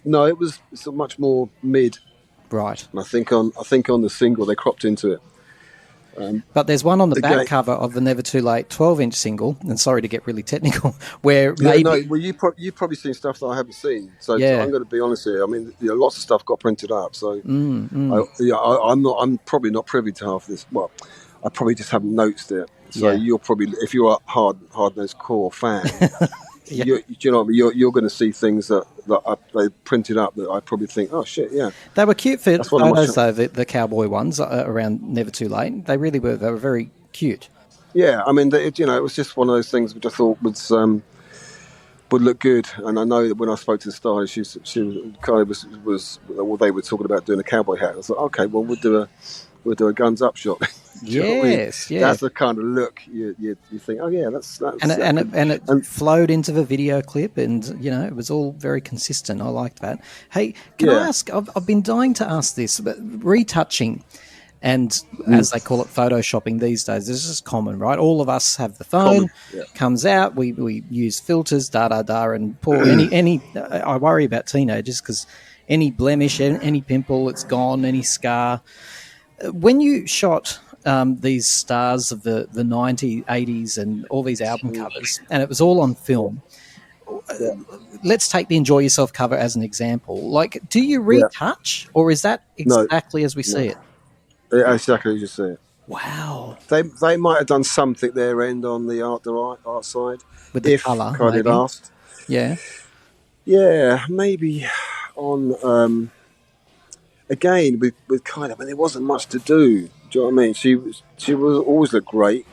No, it's much more mid. Right. And I think on the single they cropped into it. But there's one on the back Again- cover of the Never Too Late 12-inch single, and sorry to get really technical, where Yeah, maybe... no, well, you've probably seen stuff that I haven't seen. So Yeah. I'm going to be honest here. I mean, lots of stuff got printed up. So I'm probably not privy to half this. Well, I probably just haven't noticed it. So Yeah. you're probably, if you're a hard-nosed core fan, Yeah. you know what I mean? You're going to see things that they printed up that I probably think, oh shit, yeah. They were cute That's what I'm photos, though, the cowboy ones around Never Too Late. They really were. They were very cute. Yeah, I mean, it was just one of those things which I thought would look good. And I know that when I spoke to the stylist, Kylie was well, they were talking about doing a cowboy hat. I thought, okay, well, we'll do a guns up shot. Do you know what I mean? Yes, yeah. That's the kind of look you think. Oh yeah, that's And it flowed into the video clip, and it was all very consistent. I liked that. Hey, can I ask? I've been dying to ask this, but retouching, and as they call it, photoshopping these days, this is common, right? All of us have the phone, comes out, we use filters, and poor any. I worry about teenagers because any blemish, any pimple, it's gone. Any scar. When you shot these stars of the 90s, 80s, and all these album covers, and it was all on film. Let's take the Enjoy Yourself cover as an example. Like, do you retouch, or is that exactly as we see it? Yeah, exactly as you see it. Wow. They might have done something their end on the art side With the if colour, Kylie had maybe. asked. Yeah. Yeah, maybe on. Again, with Kylie, I mean, there wasn't much to do. Do you know what I mean? She was always looked great.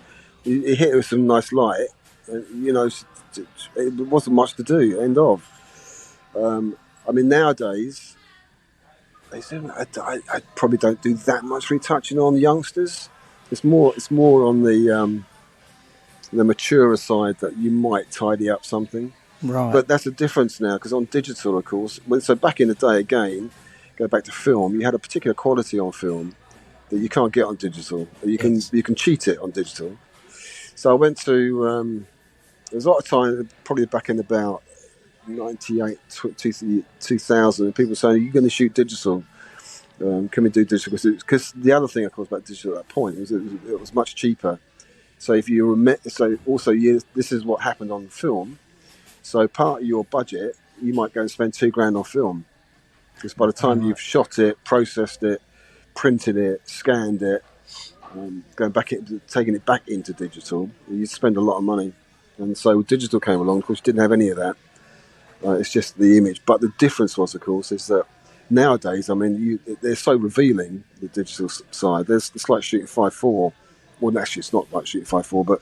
You hit her with some nice light. It wasn't much to do. End of. I mean, nowadays, I probably don't do that much retouching on youngsters. It's more on the maturer side that you might tidy up something. Right. But that's a difference now, because on digital, of course. So back in the day, again, go back to film, you had a particular quality on film that you can't get on digital. You can cheat it on digital. So I went to there was a lot of time, probably back in about 98, 2000, and people saying, "Are you going to shoot digital? Can we do digital?" Because the other thing, of course, about digital at that point was it was much cheaper. So if you this is what happened on film. So part of your budget, you might go and spend $2,000 on film. Because by the time you've shot it, processed it, printed it, scanned it, taking it back into digital, you spend a lot of money. And so digital came along, of course, didn't have any of that. It's just the image. But the difference was, of course, is that nowadays, I mean, they're so revealing, the digital side. It's like shooting 5.4. Well, actually, it's not like shooting 5.4, but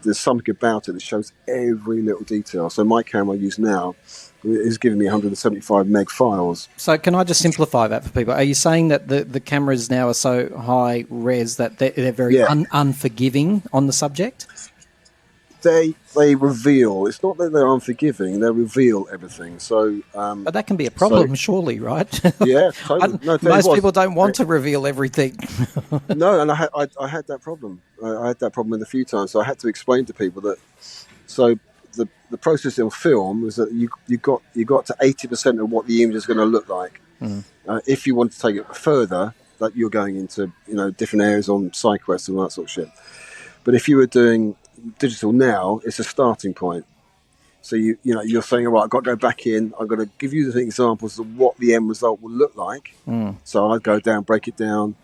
there's something about it that shows every little detail. So my camera I use now is giving me 175 meg files. So can I just simplify that for people? Are you saying that the cameras now are so high res that they're very unforgiving on the subject? They reveal. It's not that they're unforgiving. They reveal everything. So, but that can be a problem, surely, right? Yeah, totally. Most people don't want to reveal everything. No, and I had that problem. I had that problem a few times. So I had to explain to people that. So the process in film was that you got to 80% of what the image is going to look like. If you want to take it further, that you're going into different areas on side quests and all that sort of shit. But if you were doing digital now, it's a starting point. So you're saying, all right, I've got to go back in. I've got to give you the examples of what the end result will look like. So I'd go down, break it down,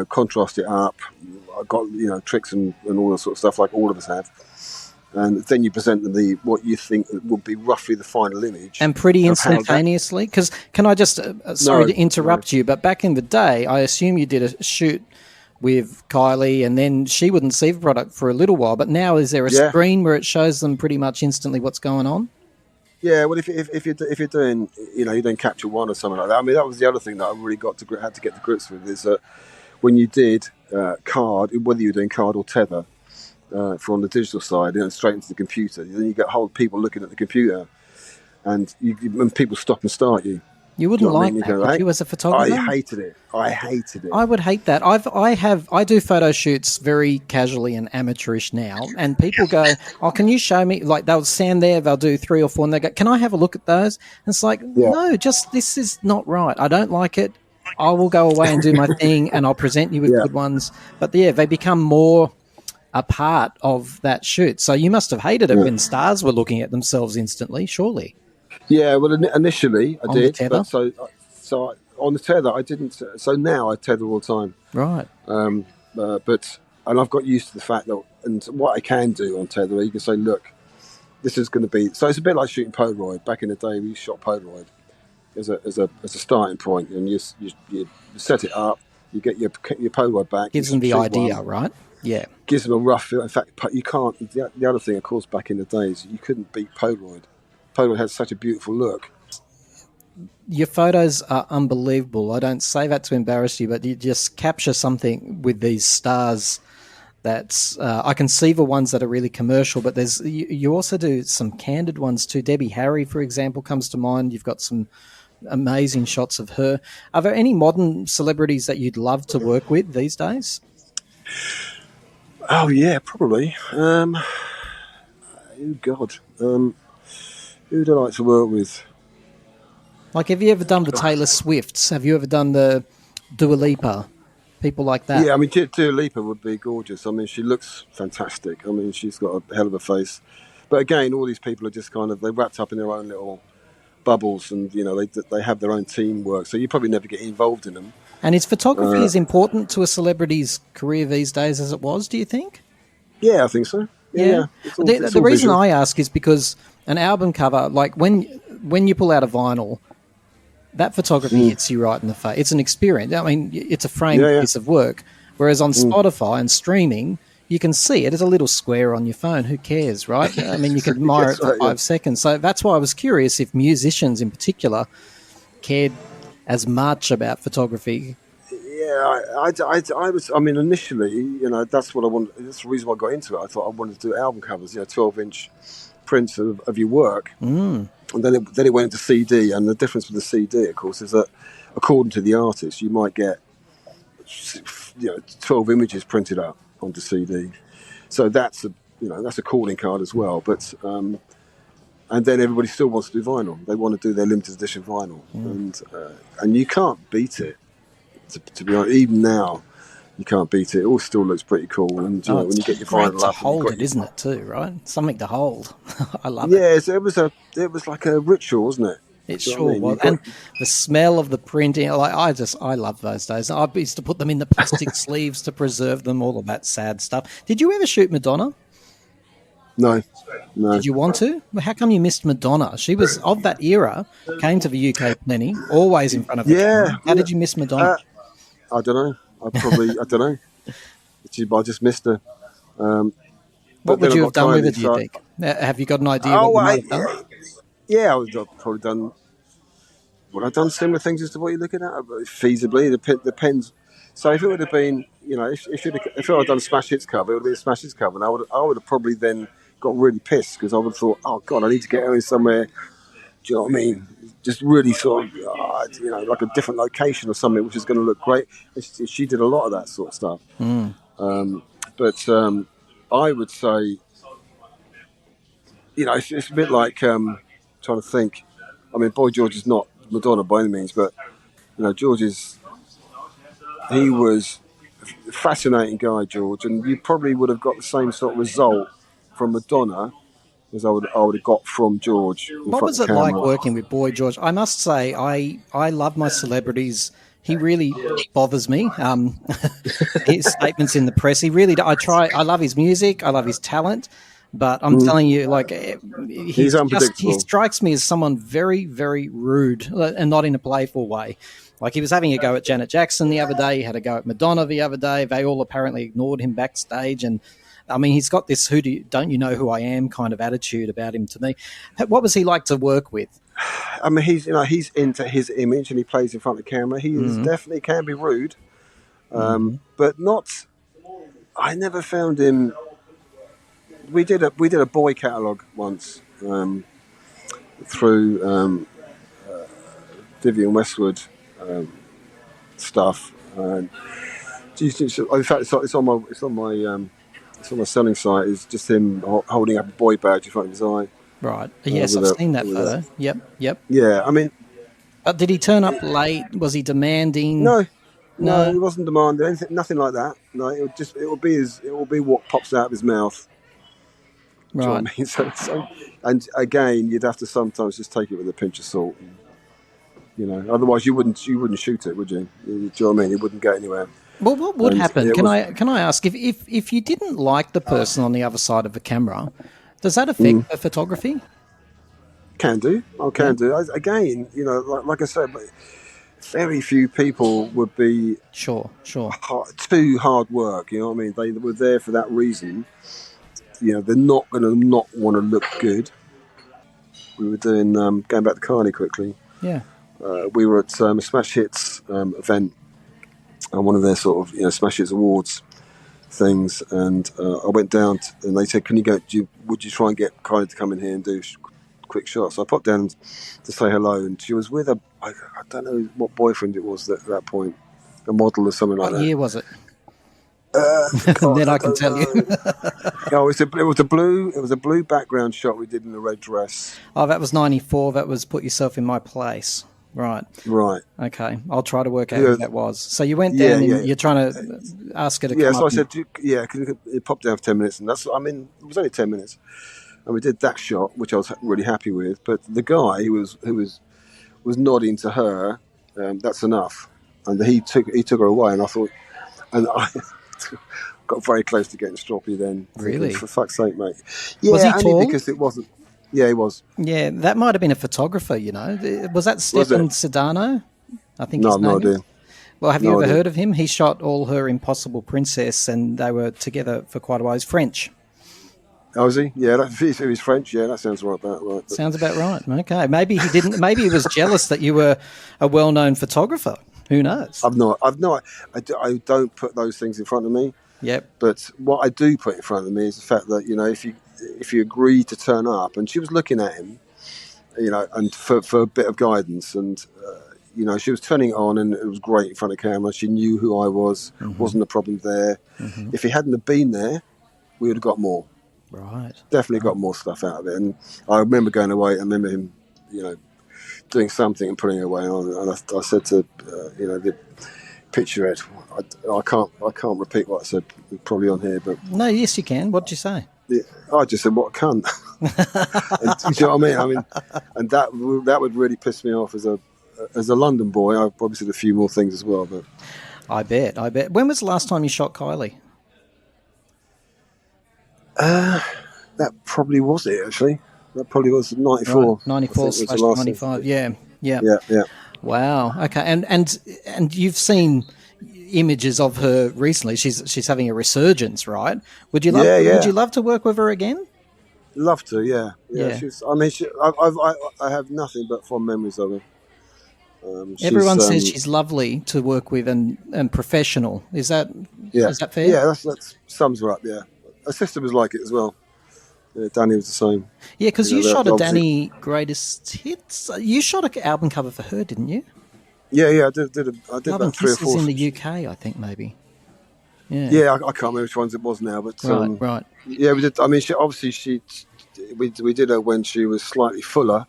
contrast it up. I've got tricks and all that sort of stuff like all of us have. And then you present them what you think would be roughly the final image. And pretty instantaneously. Because can I just sorry to interrupt you, but back in the day, I assume you did a shoot with Kylie, and then she wouldn't see the product for a little while. But now, is there a screen where it shows them pretty much instantly what's going on? Yeah, well, if you're doing, you're doing Capture One or something like that. I mean, that was the other thing that I really had to get to grips with is that when you did card, whether you're doing card or tether, from the digital side, straight into the computer, then you get whole people looking at the computer, and people stop and start you. You wouldn't like that, would you, as a photographer? I hated it. I would hate that. I do photo shoots very casually and amateurish now, and people go, "Oh, can you show me?" Like they'll stand there, they'll do 3 or 4, and they go, "Can I have a look at those?" And it's like, no, just this is not right. I don't like it. I will go away and do my thing, and I'll present you with good ones. But they become more a part of that shoot. So you must have hated it when stars were looking at themselves instantly, surely. Yeah, well, initially I did. But so on the tether, I didn't. So now I tether all the time. Right. And I've got used to the fact that, and what I can do on tether, you can say, look, this is going to be. So it's a bit like shooting Polaroid. Back in the day, we shot Polaroid as a starting point, and you set it up, you get your Polaroid back. Gives them the idea, right? Yeah. Gives them a rough feel. In fact, you can't. The other thing, of course, back in the days, you couldn't beat Polaroid. Polaroid had such a beautiful look. Your photos are unbelievable. I don't say that to embarrass you, but you just capture something with these stars that's... I can see the ones that are really commercial, but you also do some candid ones too. Debbie Harry, for example, comes to mind. You've got some amazing shots of her. Are there any modern celebrities that you'd love to work with these days? Oh, yeah, probably. Oh, God. Who'd I like to work with? Like, have you ever done the Taylor Swifts? Have you ever done the Dua Lipa? People like that? Yeah, I mean, Dua Lipa would be gorgeous. I mean, she looks fantastic. I mean, she's got a hell of a face. But again, all these people are just kind of, they're wrapped up in their own little bubbles, and, they have their own teamwork. So you probably never get involved in them. And is photography as important to a celebrity's career these days as it was, do you think? Yeah, I think so. Yeah. The reason I ask is because an album cover, like when you pull out a vinyl, that photography hits you right in the face. It's an experience. I mean, it's a framed piece of work. Whereas on Spotify and streaming, you can see it as a little square on your phone. Who cares, right? I mean, you can admire it for 5 seconds. So that's why I was curious if musicians in particular cared as much about photography. Yeah, I was. I mean, initially, that's what I wanted. That's the reason why I got into it. I thought I wanted to do album covers, 12-inch prints of your work. And then it went into CD, and the difference with the CD, of course, is that according to the artist, you might get 12 images printed up onto CD. So that's a calling card as well. But and then everybody still wants to do vinyl. They want to do their limited edition vinyl, and you can't beat it. To be honest, even now, you can't beat it. It all still looks pretty cool. And when you get your vinyl up, hold it, isn't it too? Right, something to hold. I love it. Yeah, it was like a ritual, wasn't it? It sure was. And the smell of the printing, I love those days. I used to put them in the plastic sleeves to preserve them. All of that sad stuff. Did you ever shoot Madonna? No. Did you want to? Well, how come you missed Madonna? She was of that era. Came to the UK plenty. Always in front of the camera. How did you miss Madonna? I don't know. I don't know. I just missed her. What would you have done with it, do you think? Have you got an idea what you might have done? Yeah, I would have probably done... Would I have done similar things as to what you're looking at? Feasibly, it depends. So if it would have been, if I had done a Smash Hits cover, it would have been a Smash Hits cover, and I would have probably then got really pissed, because I would have thought, oh, God, I need to get her in somewhere, do you know what I mean? Just really sort of, like a different location or something, which is going to look great. She did a lot of that sort of stuff. But I would say, it's a bit like, trying to think. I mean, Boy George is not Madonna by any means, but, George he was a fascinating guy, George, and you probably would have got the same sort of result from Madonna as I would have got from George in What front was of it like camera. working with Boy George? I must say, I love my celebrities. He really bothers me. His statements in the press, he really. I love his music. I love his talent. But I'm telling you, like, He's he unpredictable. strikes me as someone very, very rude and not in a playful way. Like, he was having a go at Janet Jackson the other day. He had a go at Madonna the other day. They all apparently ignored him backstage. And I mean, he's got this don't you know who I am kind of attitude about him to me. What was he like to work with? I mean, he's into his image and he plays in front of the camera. He is definitely can be rude, but not. I never found him. We did a boy catalogue once through Vivienne Westwood stuff. And in fact, it's on my selling site. It's just him holding up a boy badge in front of his eye. Right. Yes, I've seen that photo. Yep. Yeah, I mean, But did he turn up late? Was he demanding? no, he wasn't demanding anything, nothing like that. No, it will be what pops out of his mouth. Do you know Right. what I mean? So, and again, you'd have to sometimes just take it with a pinch of salt. Otherwise you wouldn't shoot it, would you? Do you know what I mean? It wouldn't go anywhere. Well, what would And happen? it Can was- I ask if you didn't like the person on the other side of the camera, does that affect the photography? Can do. Do. Again, like I said, but very few people would be Sure. too hard work. You know what I mean? They were there for that reason. They're not going to not want to look good. We were doing going back to Kylie quickly. Yeah. We were at a Smash Hits event, and one of their sort of Smash Hits awards things, and I went down and they said, "Can you go? Would you try and get Kylie to come in here and do quick shots?" So I popped down to say hello, and she was with I don't know what boyfriend it was at that point, a model or something like What that. year was it? God, Then I can tell you. No, it was a blue background shot we did in a red dress. Oh, that was 94. That was Put Yourself in My Place. Right. Right. Okay. I'll try to work out Yeah. who that was. So you went down and you're trying to ask her to come Yeah, so I up. said, it popped down for 10 minutes, and it was only 10 minutes. And we did that shot, which I was really happy with. But the guy who was nodding to her, that's enough. And he took her away, and I thought, and I got very close to getting stroppy then. Really? Thinking, for fuck's sake, mate. Yeah, Was he only tall? because it wasn't. Yeah, he was. Yeah, that might have been a photographer, Was that Stefan Sedano? I think No, his I've no name is. idea. Well, have you No ever idea. heard of him? He shot all her Impossible Princess, and they were together for quite a while. He's French. Oh, is he? Yeah, if he's French, yeah, that sounds right. But Sounds about right. Okay, maybe he didn't. Maybe he was jealous that you were a well-known photographer. Who knows? I don't put those things in front of me. Yep. But what I do put in front of me is the fact that if you agree to turn up, and she was looking at him, and for a bit of guidance, and she was turning it on, and it was great in front of camera. She knew who I was, wasn't a problem there. If he hadn't have been there, we would have got more. Right. Definitely got more stuff out of it. And I remember going away. I remember him, doing something and putting it away. And I said to the picture it. I can't repeat what I said probably on here, but No, yes, you can. What did you say? yeah, I just said, "What a cunt." And, do you know what I mean? And that would really piss me off as a London boy. I probably said a few more things as well, but I bet. When was the last time you shot Kylie? that probably was it. Actually, that probably was 94. Right. 94 / 95. Yeah. Yeah. Wow. Okay. And you've seen images of her recently. She's having a resurgence, right? Would you love? Yeah. Would you love to work with her again? Love to, yeah. Yeah. I have nothing but fond memories of her. Everyone says she's lovely to work with and professional. Is that fair? Yeah, that sums her up. Yeah, her sister was like it as well. Yeah, Danny was the same. Yeah, because you they're shot a obviously- Danny Greatest Hits. You shot an album cover for her, didn't you? Yeah. I did Love about and 3 or Kisses 4. in the UK, I think maybe. Yeah. Yeah, I can't remember which ones it was now, but Right. yeah, we did. I mean, we did her when she was slightly fuller,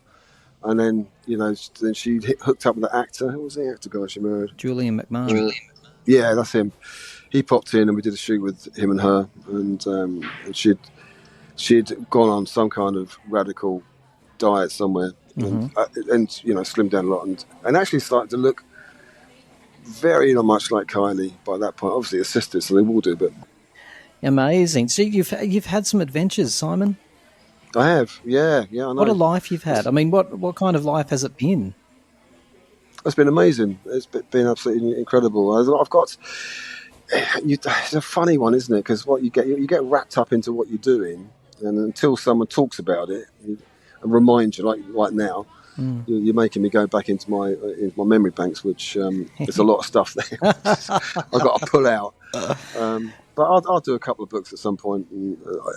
and then then she hooked up with the actor. Who was the actor guy she married? Julian McMahon. Yeah, that's him. He popped in, and we did a shoot with him and her, and she'd she'd gone on some kind of radical diet somewhere, and slimmed down a lot, and actually started to look very much like Kylie by that point. Obviously, a sister, so they all do, but Amazing. So you've had some adventures, Simon. I have, yeah, I know. What a life you've had. I mean, what kind of life has it been? It's been amazing. It's been absolutely incredible. I've got. It's a funny one, isn't it? Because what you get wrapped up into what you're doing, and until someone talks about it and reminds you, like right now, you're making me go back into my memory banks, which there's a lot of stuff there I've got to pull out. But I'll do a couple of books at some point,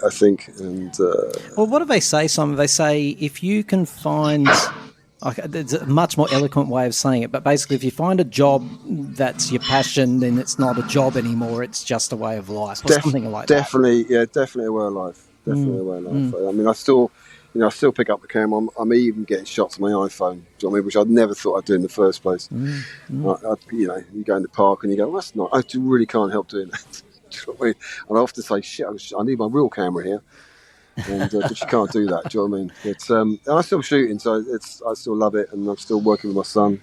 I think. And well, what do they say, Simon? They say if you can find. There's a much more eloquent way of saying it, but basically, if you find a job that's your passion, then it's not a job anymore; it's just a way of life, or something like that. Definitely a way of life. Definitely a way of life. I mean, I still pick up the camera. I'm even getting shots on my iPhone. Do you know what I mean? Which I never thought I'd do in the first place. You go in the park and you go, well, "That's not." I really can't help doing that. Do you know what I mean? And I often say, "Shit, I need my real camera here." But you can't do that. Do you know what I mean? It's and I'm still shooting, so I still love it, and I'm still working with my son.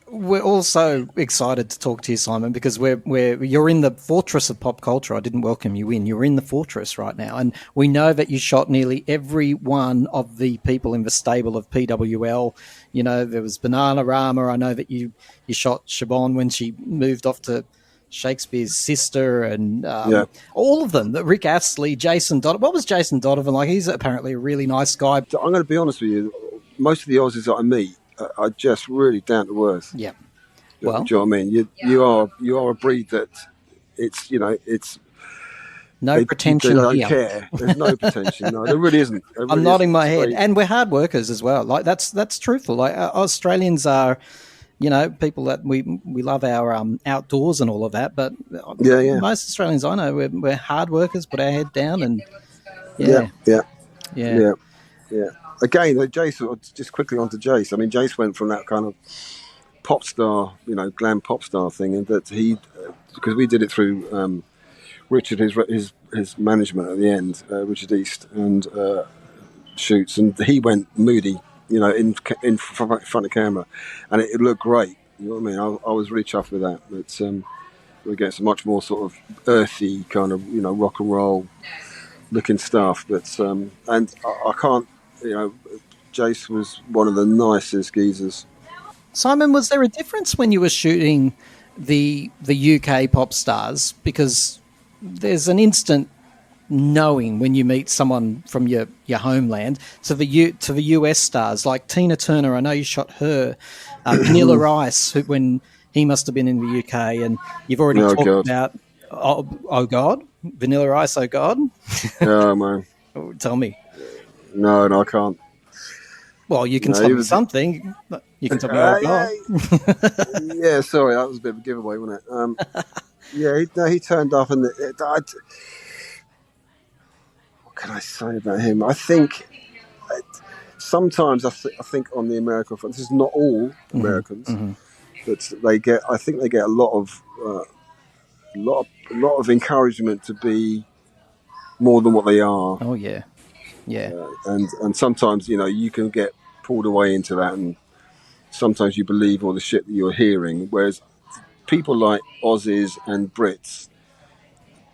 We're also excited to talk to you, Simon, because you're in the fortress of pop culture. I didn't welcome you in. You're in the fortress right now, and we know that you shot nearly every one of the people in the stable of PWL. You know, there was Bananarama. I know that you shot Siobhan when she moved off to Shakespeare's sister, and all of them. Rick Astley, Jason Donovan. What was Jason Donovan like? He's apparently a really nice guy. I'm going to be honest with you. Most of the Aussies that I meet are just really down to earth. Yeah. Well, do you know what I mean? You are a breed that it's no pretension. They don't here. care. There's no pretension. No, there really isn't. There really I'm nodding isn't. my head, and we're hard workers as well. Like that's truthful. Like Australians are. People that we love our outdoors and all of that, but most Australians I know, we're hard workers, put our head down, and yeah. Again, Jace, just quickly on to Jace. I mean, Jace went from that kind of pop star, glam pop star thing, and that because we did it through Richard, his management at the end, Richard East, and shoots, and he went moody. In front of camera, and it looked great. You know what I mean? I was really chuffed with that. But we get some much more sort of earthy kind of rock and roll looking stuff. But and I can't. Jace was one of the nicest geezers. Simon, was there a difference when you were shooting the UK pop stars? Because there's an instant knowing when you meet someone from your homeland to the US stars like Tina Turner. I know you shot her. Vanilla Ice, when he must have been in the UK, and you've already talked about oh God, Vanilla Ice. Oh God. Oh man. Tell me. No, I can't. Well, you can tell me something. You can tell me oh God. Yeah, sorry, that was a bit of a giveaway, wasn't it? He turned up, and what can I say about him? I think sometimes I think on the American front, this is not all Americans, but I think they get a lot of encouragement to be more than what they are. Oh yeah, and sometimes you can get pulled away into that, and sometimes you believe all the shit that you're hearing, whereas people like Aussies and Brits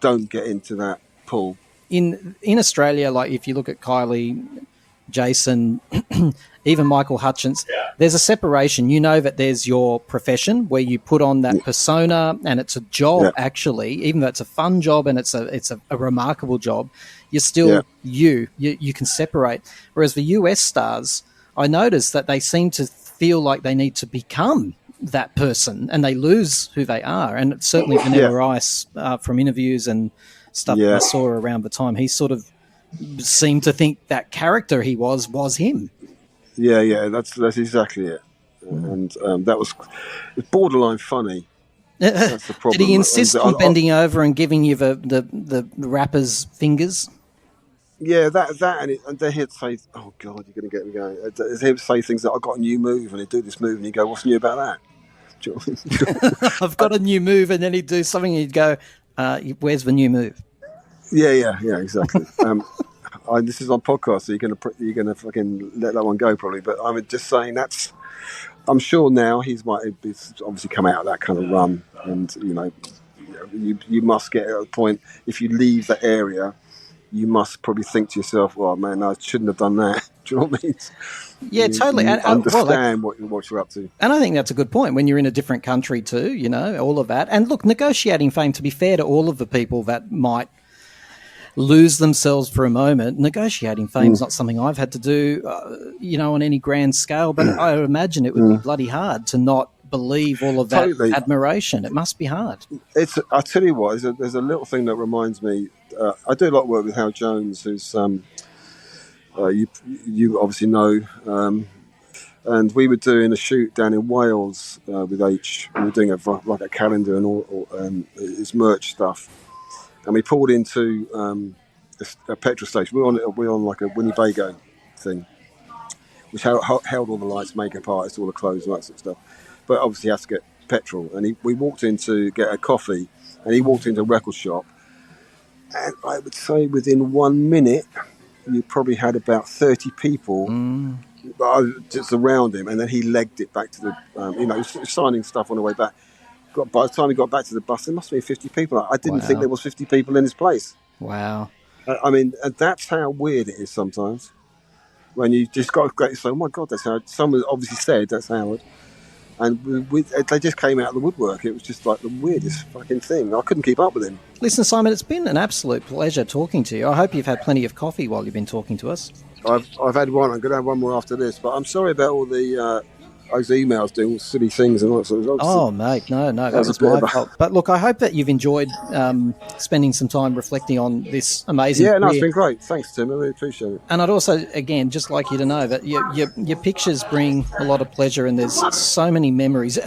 don't get into that pull. In Australia, like if you look at Kylie, Jason, even Michael Hutchence, there's a separation. You know that there's your profession where you put on that persona, and it's a job actually, even though it's a fun job and it's a remarkable job, you're still you can separate. Whereas the US stars, I noticed that they seem to feel like they need to become that person, and they lose who they are. And certainly Vanilla Ice, from interviews and stuff I saw around the time, he sort of seemed to think that character he was him. Yeah, that's exactly it. And that was borderline funny. That's the problem. Did he insist on bending over and giving you the rapper's fingers? Yeah, and then he'd say, "Oh God, you're going to get me going." He'd say things that, "I got a new move," and he'd do this move, and he'd go, "What's new about that?" Do you know what I mean? I've got a new move, and then he'd do something, and he'd go, "Where's the new move?" Yeah, exactly. this is on podcast, so you're gonna fucking let that one go probably. But I'm just saying I'm sure now he's obviously come out of that kind of run, and you must get at a point if you leave the area, you must probably think to yourself, "Well, man, I shouldn't have done that." Do you know what I mean? Yeah, totally. You And understand what you're up to. and I think that's a good point when you're in a different country too. All of that. And look, negotiating fame. To be fair to all of the people that might lose themselves for a moment, negotiating fame is not something I've had to do, on any grand scale. But I imagine it would be bloody hard to not believe all of that Totally. admiration. It must be hard. I tell you what, there's a little thing that reminds me. I do a lot of work with Hal Jones, who's you obviously know, and we were doing a shoot down in Wales with H. We were doing a calendar and all his merch stuff, and we pulled into a petrol station. We're on like a Winnebago thing, which held all the lights, makeup artists, all the clothes, and that sort of stuff. But obviously, he has to get petrol, and we walked in to get a coffee, and he walked into a record shop, and I would say within 1 minute, you probably had about 30 people just around him, and then he legged it back to the, he was signing stuff on the way back. By the time he got back to the bus, there must have been 50 people. I didn't think there was 50 people in his place. Wow. I mean, and that's how weird it is sometimes. When you just got to say, oh my God, that's Howard. Someone obviously said that's Howard. And they just came out of the woodwork. It was just like the weirdest fucking thing. I couldn't keep up with him. Listen, Simon, it's been an absolute pleasure talking to you. I hope you've had plenty of coffee while you've been talking to us. I've had one. I'm going to have one more after this. But I'm sorry about all those emails doing all silly things and all that sort of stuff. Oh, mate, no, that was my fault. But look, I hope that you've enjoyed spending some time reflecting on this amazing Yeah, no, career. it's been great. Thanks, Tim. I really appreciate it. And I'd also, again, just like you to know that your pictures bring a lot of pleasure, and there's so many memories.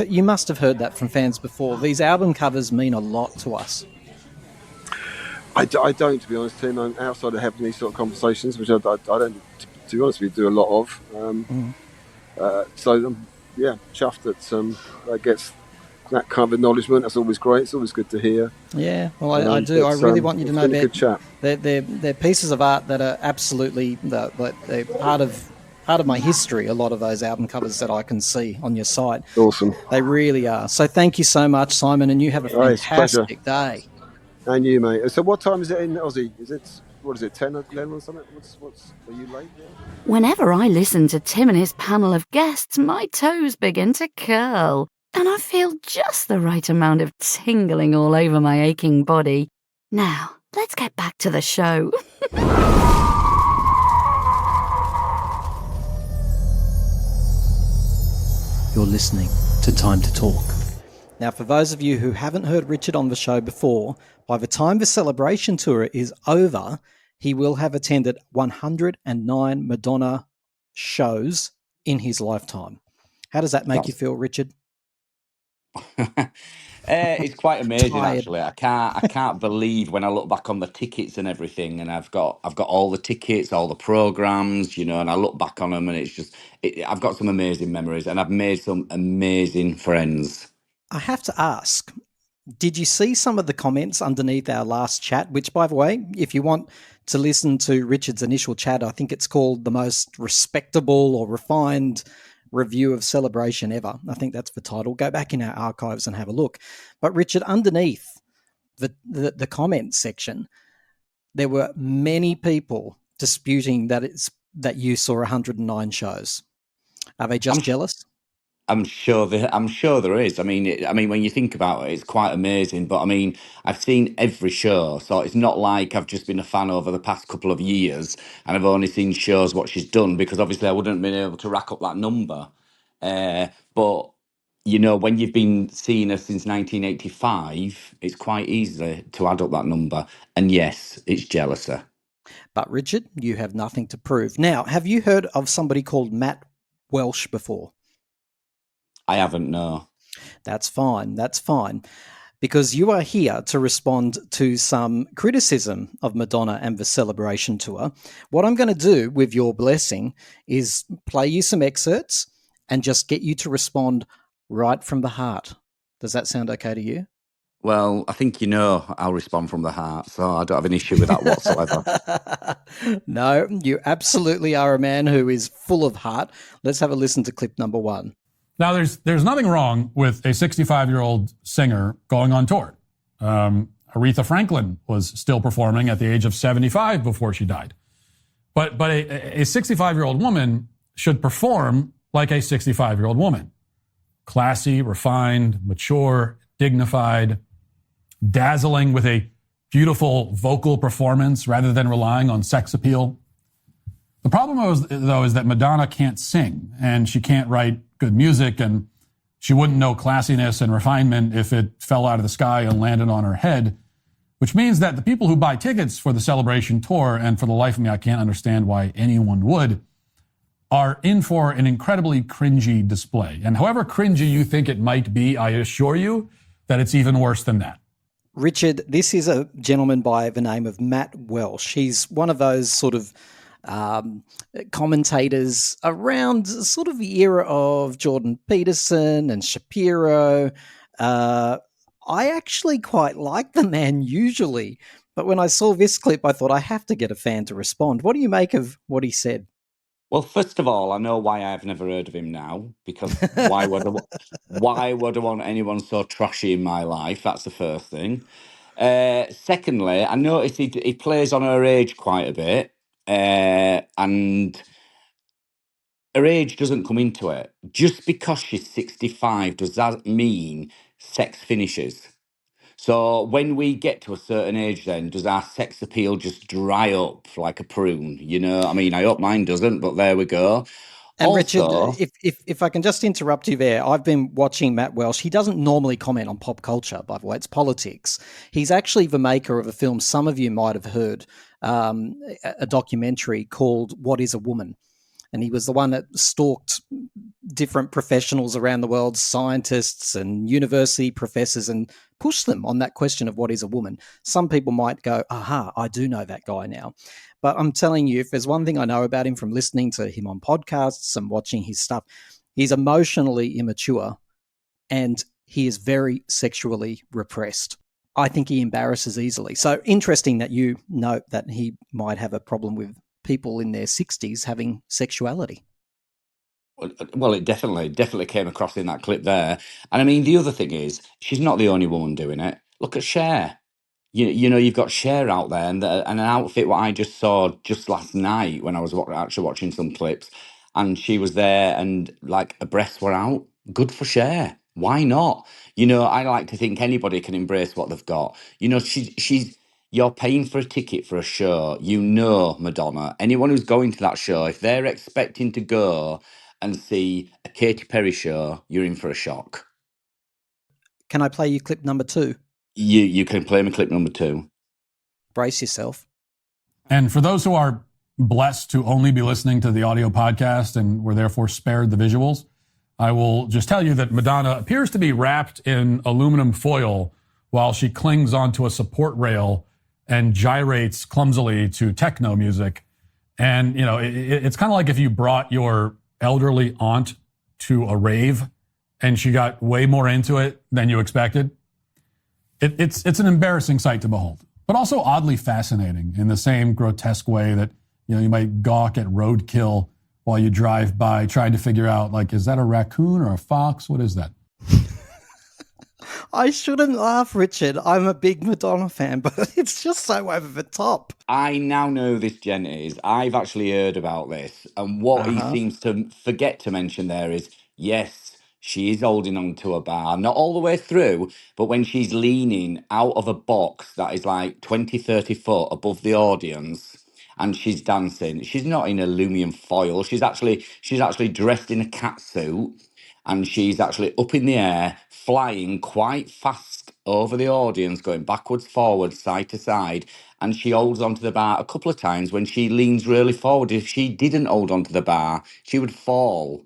You must have heard that from fans before. These album covers mean a lot to us. I don't, to be honest, Tim. I'm outside of having these sort of conversations, which I don't, to be honest with you, do a lot of. So I'm, chuffed that gets that kind of acknowledgement. That's always great. It's always good to hear. Yeah, well, I do. I really want you to know they're they're pieces of art that are absolutely they're part of my history. A lot of those album covers that I can see on your site. Awesome. They really are. So thank you so much, Simon, and you have a fantastic day. And you, mate. So what time is it in Aussie? What is it, 10 or 11 or something? Are you late? Yeah? Whenever I listen to Tim and his panel of guests, my toes begin to curl, and I feel just the right amount of tingling all over my aching body. Now, let's get back to the show. You're listening to Time to Talk. Now, for those of you who haven't heard Richard on the show before, by the time the celebration tour is over, he will have attended 109 Madonna shows in his lifetime. How does that make you feel, Richard? It's quite amazing, Tired. actually. I can't believe when I look back on the tickets and everything, and I've got all the tickets, all the programs, and I look back on them, and it's just I've got some amazing memories, and I've made some amazing friends. I have to ask, did you see some of the comments underneath our last chat? Which, by the way, if you want to listen to Richard's initial chat, I think it's called The Most Respectable or Refined Review of Celebration Ever. I think that's the title. Go back in our archives and have a look. But Richard, underneath the comment section, there were many people disputing that you saw 109 shows. Are they just jealous? I'm sure there is. I mean, when you think about it, it's quite amazing. But I mean, I've seen every show, so it's not like I've just been a fan over the past couple of years, and I've only seen shows what she's done, because obviously I wouldn't have been able to rack up that number. But when you've been seeing her since 1985, it's quite easy to add up that number. And yes, it's jealousy. But Richard, you have nothing to prove. Now, have you heard of somebody called Matt Welsh before? I haven't, no. That's fine. Because you are here to respond to some criticism of Madonna and the celebration tour. What I'm going to do, with your blessing, is play you some excerpts and just get you to respond right from the heart. Does that sound okay to you? Well, I think you know I'll respond from the heart, so I don't have an issue with that whatsoever. No, you absolutely are a man who is full of heart. Let's have a listen to clip number 1. Now, there's nothing wrong with a 65-year-old singer going on tour. Aretha Franklin was still performing at the age of 75 before she died. But a 65-year-old woman should perform like a 65-year-old woman. Classy, refined, mature, dignified, dazzling with a beautiful vocal performance rather than relying on sex appeal. The problem, though, is that Madonna can't sing and she can't write good music, and she wouldn't know classiness and refinement if it fell out of the sky and landed on her head, which means that the people who buy tickets for the Celebration tour, and for the life of me, I can't understand why anyone would, are in for an incredibly cringy display. And however cringy you think it might be, I assure you that it's even worse than that. Richard, this is a gentleman by the name of Matt Welsh. He's one of those sort of commentators around sort of the era of Jordan Peterson and Shapiro. I actually quite like the man usually, but when I saw this clip, I thought I have to get a fan to respond. What do you make of what he said? Well, first of all, I know why I've never heard of him now, because why would I want anyone so trashy in my life? That's the first thing. Secondly, I noticed he plays on her age quite a bit, and her age doesn't come into it. Just because she's 65, does that mean sex finishes? So when we get to a certain age, then does our sex appeal just dry up like a prune? You know, I mean, I hope mine doesn't, but there we go. And Richard, Also, if I can just interrupt you there, I've been watching Matt Welsh. He doesn't normally comment on pop culture, by the way. It's politics. He's actually the maker of a film some of you might have heard, a documentary called What is a Woman? And he was the one that stalked different professionals around the world, scientists and university professors, and pushed them on that question of what is a woman. Some people might go, aha, I do know that guy now. But I'm telling you, if there's one thing I know about him from listening to him on podcasts and watching his stuff, he's emotionally immature and he is very sexually repressed. I think he embarrasses easily. So interesting that you note that he might have a problem with people in their 60s having sexuality. well, it definitely came across in that clip there. And I mean, the other thing is, she's not the only woman doing it. Look at Cher. You know, you've got Cher out there, and an outfit what I just saw just last night when I was actually watching some clips, and she was there, and like her breasts were out. Good for Cher. Why not? You know, I like to think anybody can embrace what they've got. You know, she's you're paying for a ticket for a show. You know, Madonna. Anyone who's going to that show, if they're expecting to go and see a Katy Perry show, you're in for a shock. Can I play you clip number 2? You can play me clip number 2. Brace yourself. And for those who are blessed to only be listening to the audio podcast and were therefore spared the visuals, I will just tell you that Madonna appears to be wrapped in aluminum foil while she clings onto a support rail and gyrates clumsily to techno music. And, you know, it's kind of like if you brought your elderly aunt to a rave and she got way more into it than you expected. It's an embarrassing sight to behold, but also oddly fascinating in the same grotesque way that, you know, you might gawk at roadkill while you drive by trying to figure out, like, is that a raccoon or a fox? What is that? I shouldn't laugh, Richard. I'm a big Madonna fan, but it's just so over the top. I now know who this gent is. I've actually heard about this. And what he seems to forget to mention there is, yes, she is holding on to a bar. Not all the way through, but when she's leaning out of a box that is like 20, 30 foot above the audience and she's dancing, she's not in aluminum foil. She's actually dressed in a cat suit. And she's actually up in the air, flying quite fast over the audience, going backwards, forwards, side to side. And she holds onto the bar a couple of times when she leans really forward. If she didn't hold onto the bar, she would fall.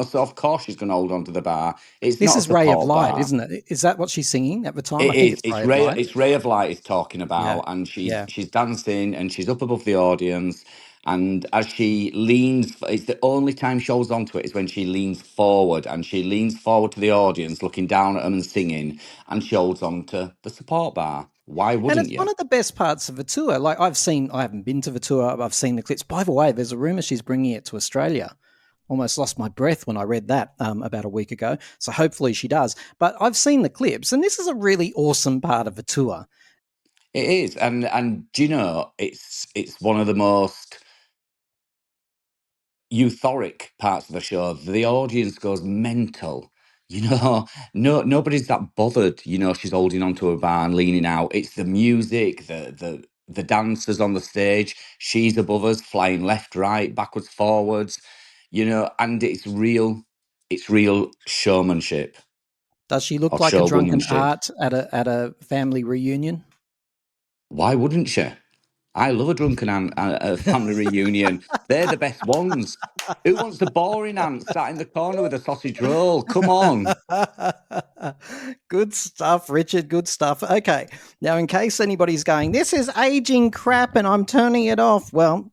So of course she's going to hold on to the bar. It's This not a is Ray of support Light, bar. isn't it? Is that what she's singing at the time? It I think is. it's Ray of Light. It's Ray of Light is talking Yeah. about, and she's Yeah. she's dancing and she's up above the audience. And as she leans, it's the only time she holds onto it is when she leans forward, and she leans forward to the audience, looking down at them and singing, and she holds on to the support bar. Why And wouldn't it's you? one of the best parts of the tour. Like I haven't been to the tour, but I've seen the clips. By the way, there's a rumor she's bringing it to Australia. Almost lost my breath when I read that about a week ago. So hopefully she does. But I've seen the clips, and this is a really awesome part of the tour. It is, and do you know, it's one of the most euphoric parts of the show. The audience goes mental. Nobody's that bothered. She's holding onto a bar and leaning out. It's the music, the dancers on the stage. She's above us, flying left, right, backwards, forwards. And it's real. It's real showmanship Does she or look like a drunken showwomanship. art at a family reunion? Why wouldn't she? I love a drunken aunt at a family reunion. They're the best ones. Who wants the boring aunt sat in the corner with a sausage roll? Come on. Good stuff, Richard. Good stuff. Okay. Now, in case anybody's going, this is aging crap and I'm turning it off. Well,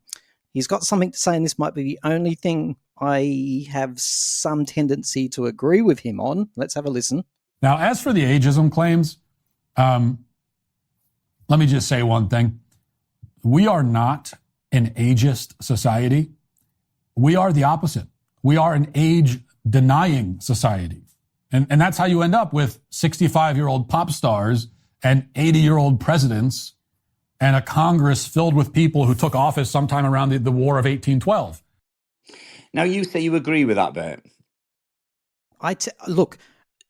he's got something to say, and this might be the only thing I have some tendency to agree with him on. Let's have a listen. Now, as for the ageism claims, let me just say one thing. We are not an ageist society. We are the opposite. We are an age-denying society. And that's how you end up with 65-year-old pop stars and 80-year-old presidents and a Congress filled with people who took office sometime around the War of 1812. Now, you say you agree with that bit. Look,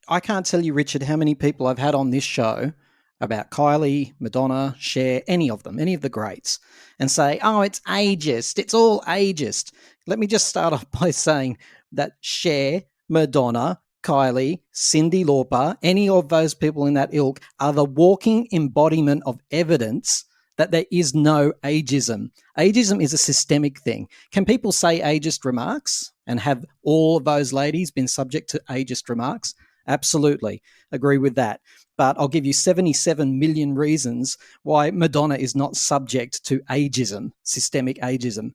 I can't tell you, Richard, how many people I've had on this show about Kylie, Madonna, Cher, any of them, any of the greats, and say, oh, it's ageist. It's all ageist. Let me just start off by saying that Cher, Madonna, Kylie, Cyndi Lauper, any of those people in that ilk are the walking embodiment of evidence that there is no ageism. Ageism is a systemic thing. Can people say ageist remarks and have all of those ladies been subject to ageist remarks? Absolutely. Agree with that. But I'll give you 77 million reasons why Madonna is not subject to ageism, systemic ageism.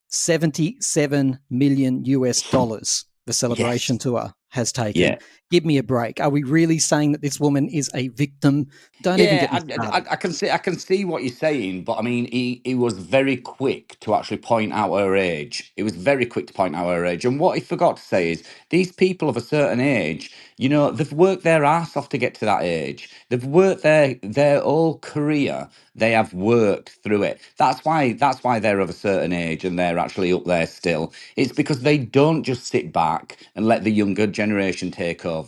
77 million US dollars the celebration tour has taken. Yeah. Give me a break. Are we really saying that this woman is a victim? Don't even get me started. I can see what you're saying, but I mean, he was very quick to actually point out her age. He was very quick to point out her age. And what he forgot to say is these people of a certain age, they've worked their ass off to get to that age. They've worked their whole career. They have worked through it. That's why they're of a certain age and they're actually up there still. It's because they don't just sit back and let the younger generation take over.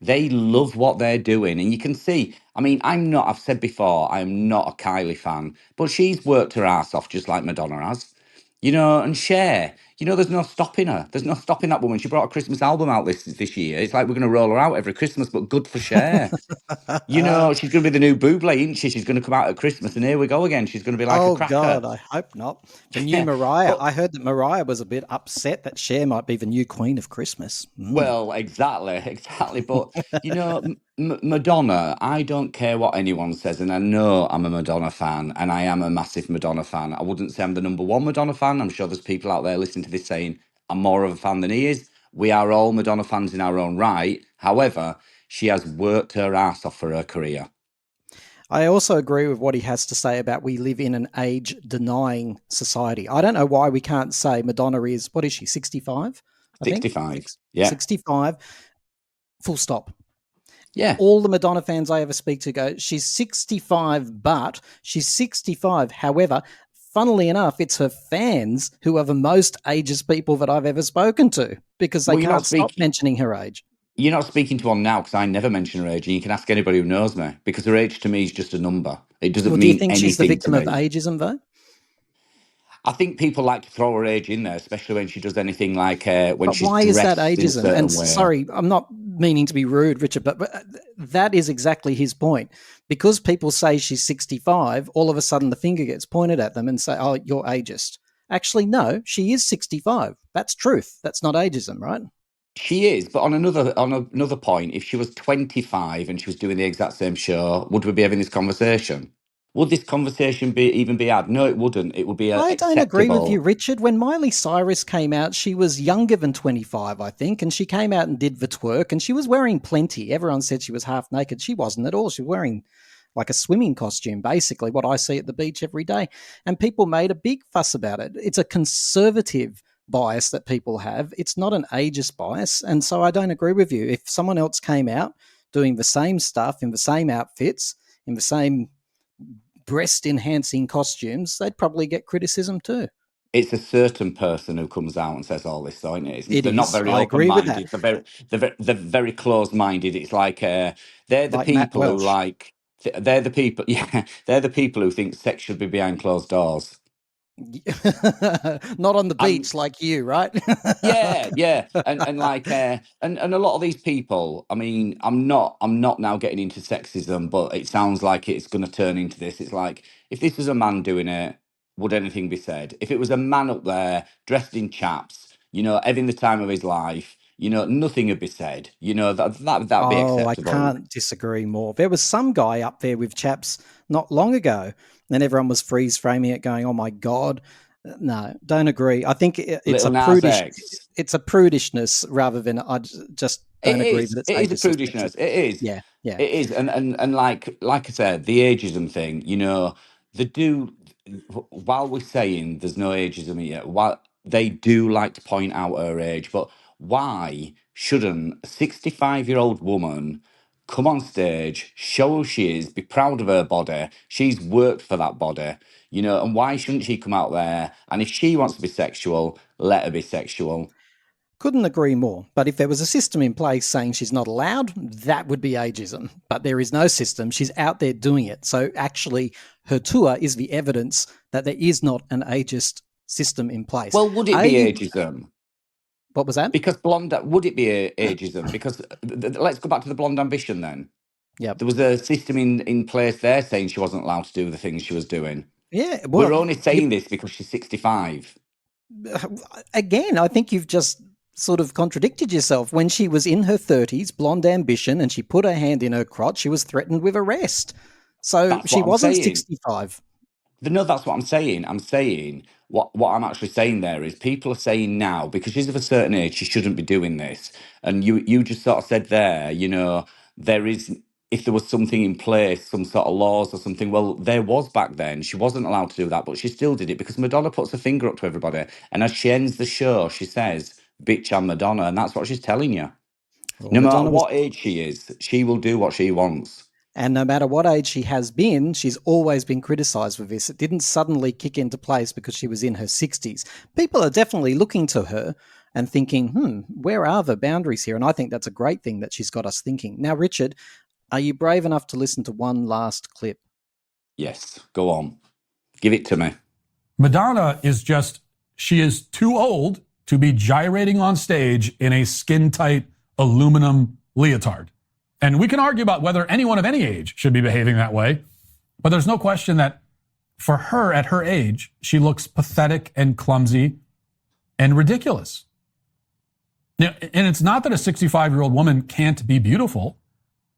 They love what they're doing. And you can see, I mean, I've said before, I'm not a Kylie fan, but she's worked her ass off just like Madonna has. And Cher, there's no stopping her. There's no stopping that woman. She brought a Christmas album out this year. It's like we're going to roll her out every Christmas, but good for Cher. She's going to be the new Bublé, isn't she? She's going to come out at Christmas, and here we go again. She's going to be like a cracker. God, I hope not. The new Mariah. I heard that Mariah was a bit upset that Cher might be the new queen of Christmas. Well, exactly. But, Madonna, I don't care what anyone says, and I know I'm a Madonna fan, and I am a massive Madonna fan. I wouldn't say I'm the number one Madonna fan. I'm sure there's people out there listening to this saying I'm more of a fan than he is. We are all Madonna fans in our own right. However, she has worked her ass off for her career. I also agree with what he has to say about we live in an age-denying society. I don't know why we can't say Madonna is, what is she, 65? 65, yeah. 65, full stop. Yeah. All the Madonna fans I ever speak to go, she's 65, but she's 65. However, funnily enough, it's her fans who are the most ageist people that I've ever spoken to because they can't stop mentioning her age. You're not speaking to one now because I never mention her age, and you can ask anybody who knows me because her age to me is just a number. It doesn't mean anything. Do you think she's the victim of ageism, though? I think people like to throw her age in there, especially when she does anything like when she's why dressed is that ageism? in a certain And way. sorry, I'm not meaning to be rude, Richard, but that is exactly his point. Because people say she's 65, all of a sudden the finger gets pointed at them and say, "Oh, you're ageist." Actually, no, she is 65. That's truth. That's not ageism, right? She is, but on another point, if she was 25 and she was doing the exact same show, would we be having this conversation? Would this conversation be even be had? No, it wouldn't. It would be I don't agree with you, acceptable. Richard. When Miley Cyrus came out, she was younger than 25, I think, and she came out and did the twerk, and she was wearing plenty. Everyone said she was half naked. She wasn't at all. She was wearing like a swimming costume, basically, what I see at the beach every day. And people made a big fuss about it. It's a conservative bias that people have. It's not an ageist bias. And so I don't agree with you. If someone else came out doing the same stuff in the same outfits, in the same breast enhancing costumes, they'd probably get criticism too. It's a certain person who comes out and says all this, though, isn't it? It They're not is. very I agree with that. open-minded. They're very closed-minded. It's like they're the Like Matt people who Welsh. like they're the people. Yeah, they're the people who think sex should be behind closed doors. Not on the And beach like you, right? yeah, yeah, and like and a lot of these people. I mean, I'm not now getting into sexism, but it sounds like it's going to turn into this. It's like if this was a man doing it, would anything be said? If it was a man up there dressed in chaps, having the time of his life, nothing would be said. That'd be Oh, I acceptable. can't disagree more. There was some guy up there with chaps not long ago, and everyone was freeze framing it, going, "Oh my god!" No, don't agree. I think it's Little a Nas prudish. X. It's a prudishness rather than just It don't agree is. that it's It is a ageist or sexist. prudishness. It is. Yeah, yeah. It is. And like I said, the ageism thing, they do while we're saying there's no ageism here, while they do like to point out her age, but why shouldn't a 65-year-old woman come on stage, show who she is, be proud of her body? She's worked for that body, and why shouldn't she come out there? And if she wants to be sexual, let her be sexual. Couldn't agree more. But if there was a system in place saying she's not allowed, that would be ageism. But there is no system. She's out there doing it. So actually, her tour is the evidence that there is not an ageist system in place. Well, would it be ageism? What was that? Because would it be ageism? Because let's go back to the Blonde Ambition then. Yep. There was a system in place there saying she wasn't allowed to do the things she was doing. Yeah. We're Well, only saying this because she's 65. again, I think you've just sort of contradicted yourself. When she was in her 30s, Blonde Ambition, and she put her hand in her crotch, she was threatened with arrest. So That's she what I'm wasn't saying. 65. No, that's what I'm saying. I'm saying what I'm actually saying there is people are saying now because she's of a certain age she shouldn't be doing this. And you just sort of said there, there is if there was something in place, some sort of laws or something. Well, there was back then. She wasn't allowed to do that, but she still did it because Madonna puts her finger up to everybody. And as she ends the show, she says, "Bitch, I'm Madonna," and that's what she's telling you. Well, No matter Madonna was. what age she is, she will do what she wants. And no matter what age she has been, she's always been criticised for this. It didn't suddenly kick into place because she was in her 60s. People are definitely looking to her and thinking, where are the boundaries here? And I think that's a great thing that she's got us thinking. Now, Richard, are you brave enough to listen to one last clip? Yes, go on. Give it to me. Madonna she is too old to be gyrating on stage in a skin-tight aluminum leotard. And we can argue about whether anyone of any age should be behaving that way, but there's no question that for her, at her age, she looks pathetic and clumsy and ridiculous. And it's not that a 65-year-old woman can't be beautiful.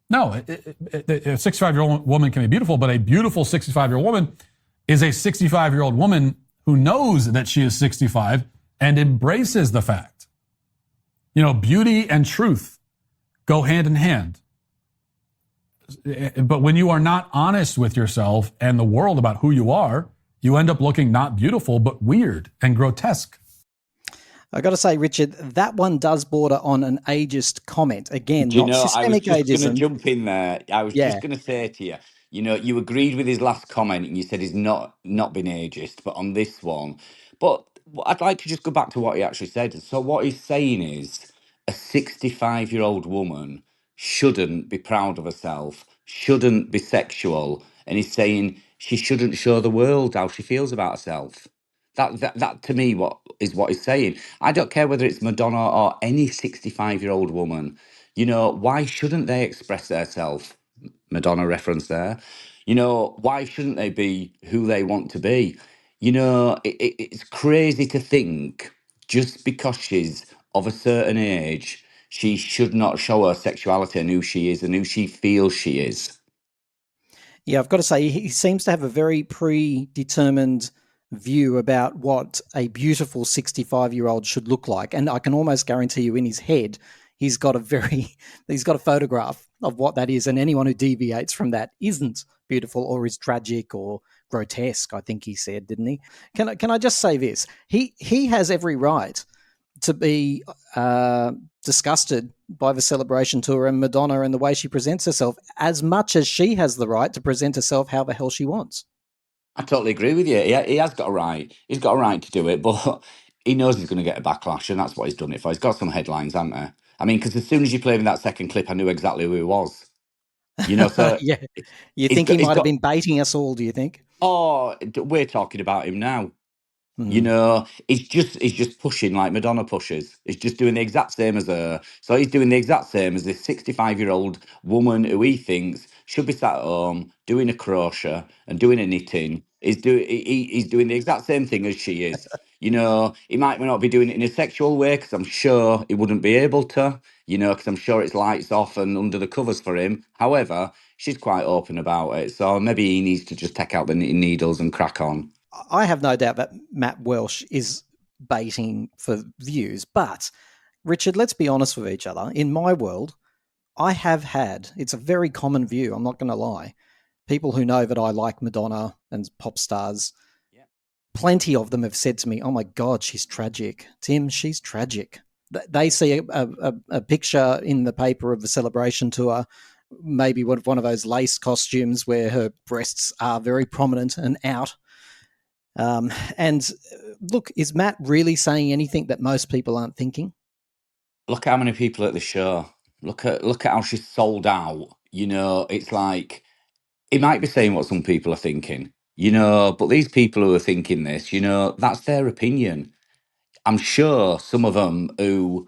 No, a 65-year-old woman can be beautiful, but a beautiful 65-year-old woman is a 65-year-old woman who knows that she is 65 and embraces the fact. Beauty and truth go hand in hand. But when you are not honest with yourself and the world about who you are, you end up looking not beautiful, but weird and grotesque. I got to say, Richard, that one does border on an ageist comment. Again, Do you not know, I was systemic just going to ageism. jump in there. I was Yeah. just going to say to you, you agreed with his last comment and you said he's not been ageist, but on this one. But I'd like to just go back to what he actually said. So what he's saying is a 65-year-old woman shouldn't be proud of herself, shouldn't be sexual, and he's saying she shouldn't show the world how she feels about herself. That to me what he's saying. I don't care whether it's Madonna or any 65-year-old woman. Why shouldn't they express themselves? Madonna reference there. Why shouldn't they be who they want to be? It's crazy to think just because she's of a certain age, she should not show her sexuality and who she is and who she feels she is. Yeah, I've got to say, he seems to have a very predetermined view about what a beautiful 65-year-old should look like. And I can almost guarantee you in his head, he's got he's got a photograph of what that is. And anyone who deviates from that isn't beautiful or is tragic or grotesque, I think he said, didn't he? Can I just say this? He has every right to be disgusted by the celebration tour and Madonna and the way she presents herself, as much as she has the right to present herself how the hell she wants. I totally agree with you. He has got a right. He's got a right to do it, but he knows he's going to get a backlash, and that's what he's done it for. He's got some headlines, hasn't there? I mean, because as soon as you played me that second clip, I knew exactly who he was. So Yeah. You he's think he got, he's might have got. been baiting us all, do you think? Oh, we're talking about him now. Hmm. He's just pushing like Madonna pushes. He's just doing the exact same as her. So he's doing the exact same as this 65-year-old woman who he thinks should be sat at home doing a crochet and doing a knitting. He's doing the exact same thing as she is. He might not be doing it in a sexual way because I'm sure he wouldn't be able to. Because I'm sure it's lights off and under the covers for him. However, she's quite open about it. So maybe he needs to just take out the knitting needles and crack on. I have no doubt that Matt Welsh is baiting for views, but Richard, let's be honest with each other. In my world, I have had, it's a very common view, I'm not going to lie. People who know that I like Madonna and pop stars, plenty of them have said to me, "Oh my God, she's tragic. Tim, she's tragic." They see a picture in the paper of the celebration tour, maybe one of those lace costumes where her breasts are very prominent and out. And look, is Matt really saying anything that most people aren't thinking? Look how many people at the show. Look at how she's sold out. It's like he might be saying what some people are thinking. But these people who are thinking this, that's their opinion. I'm sure some of them who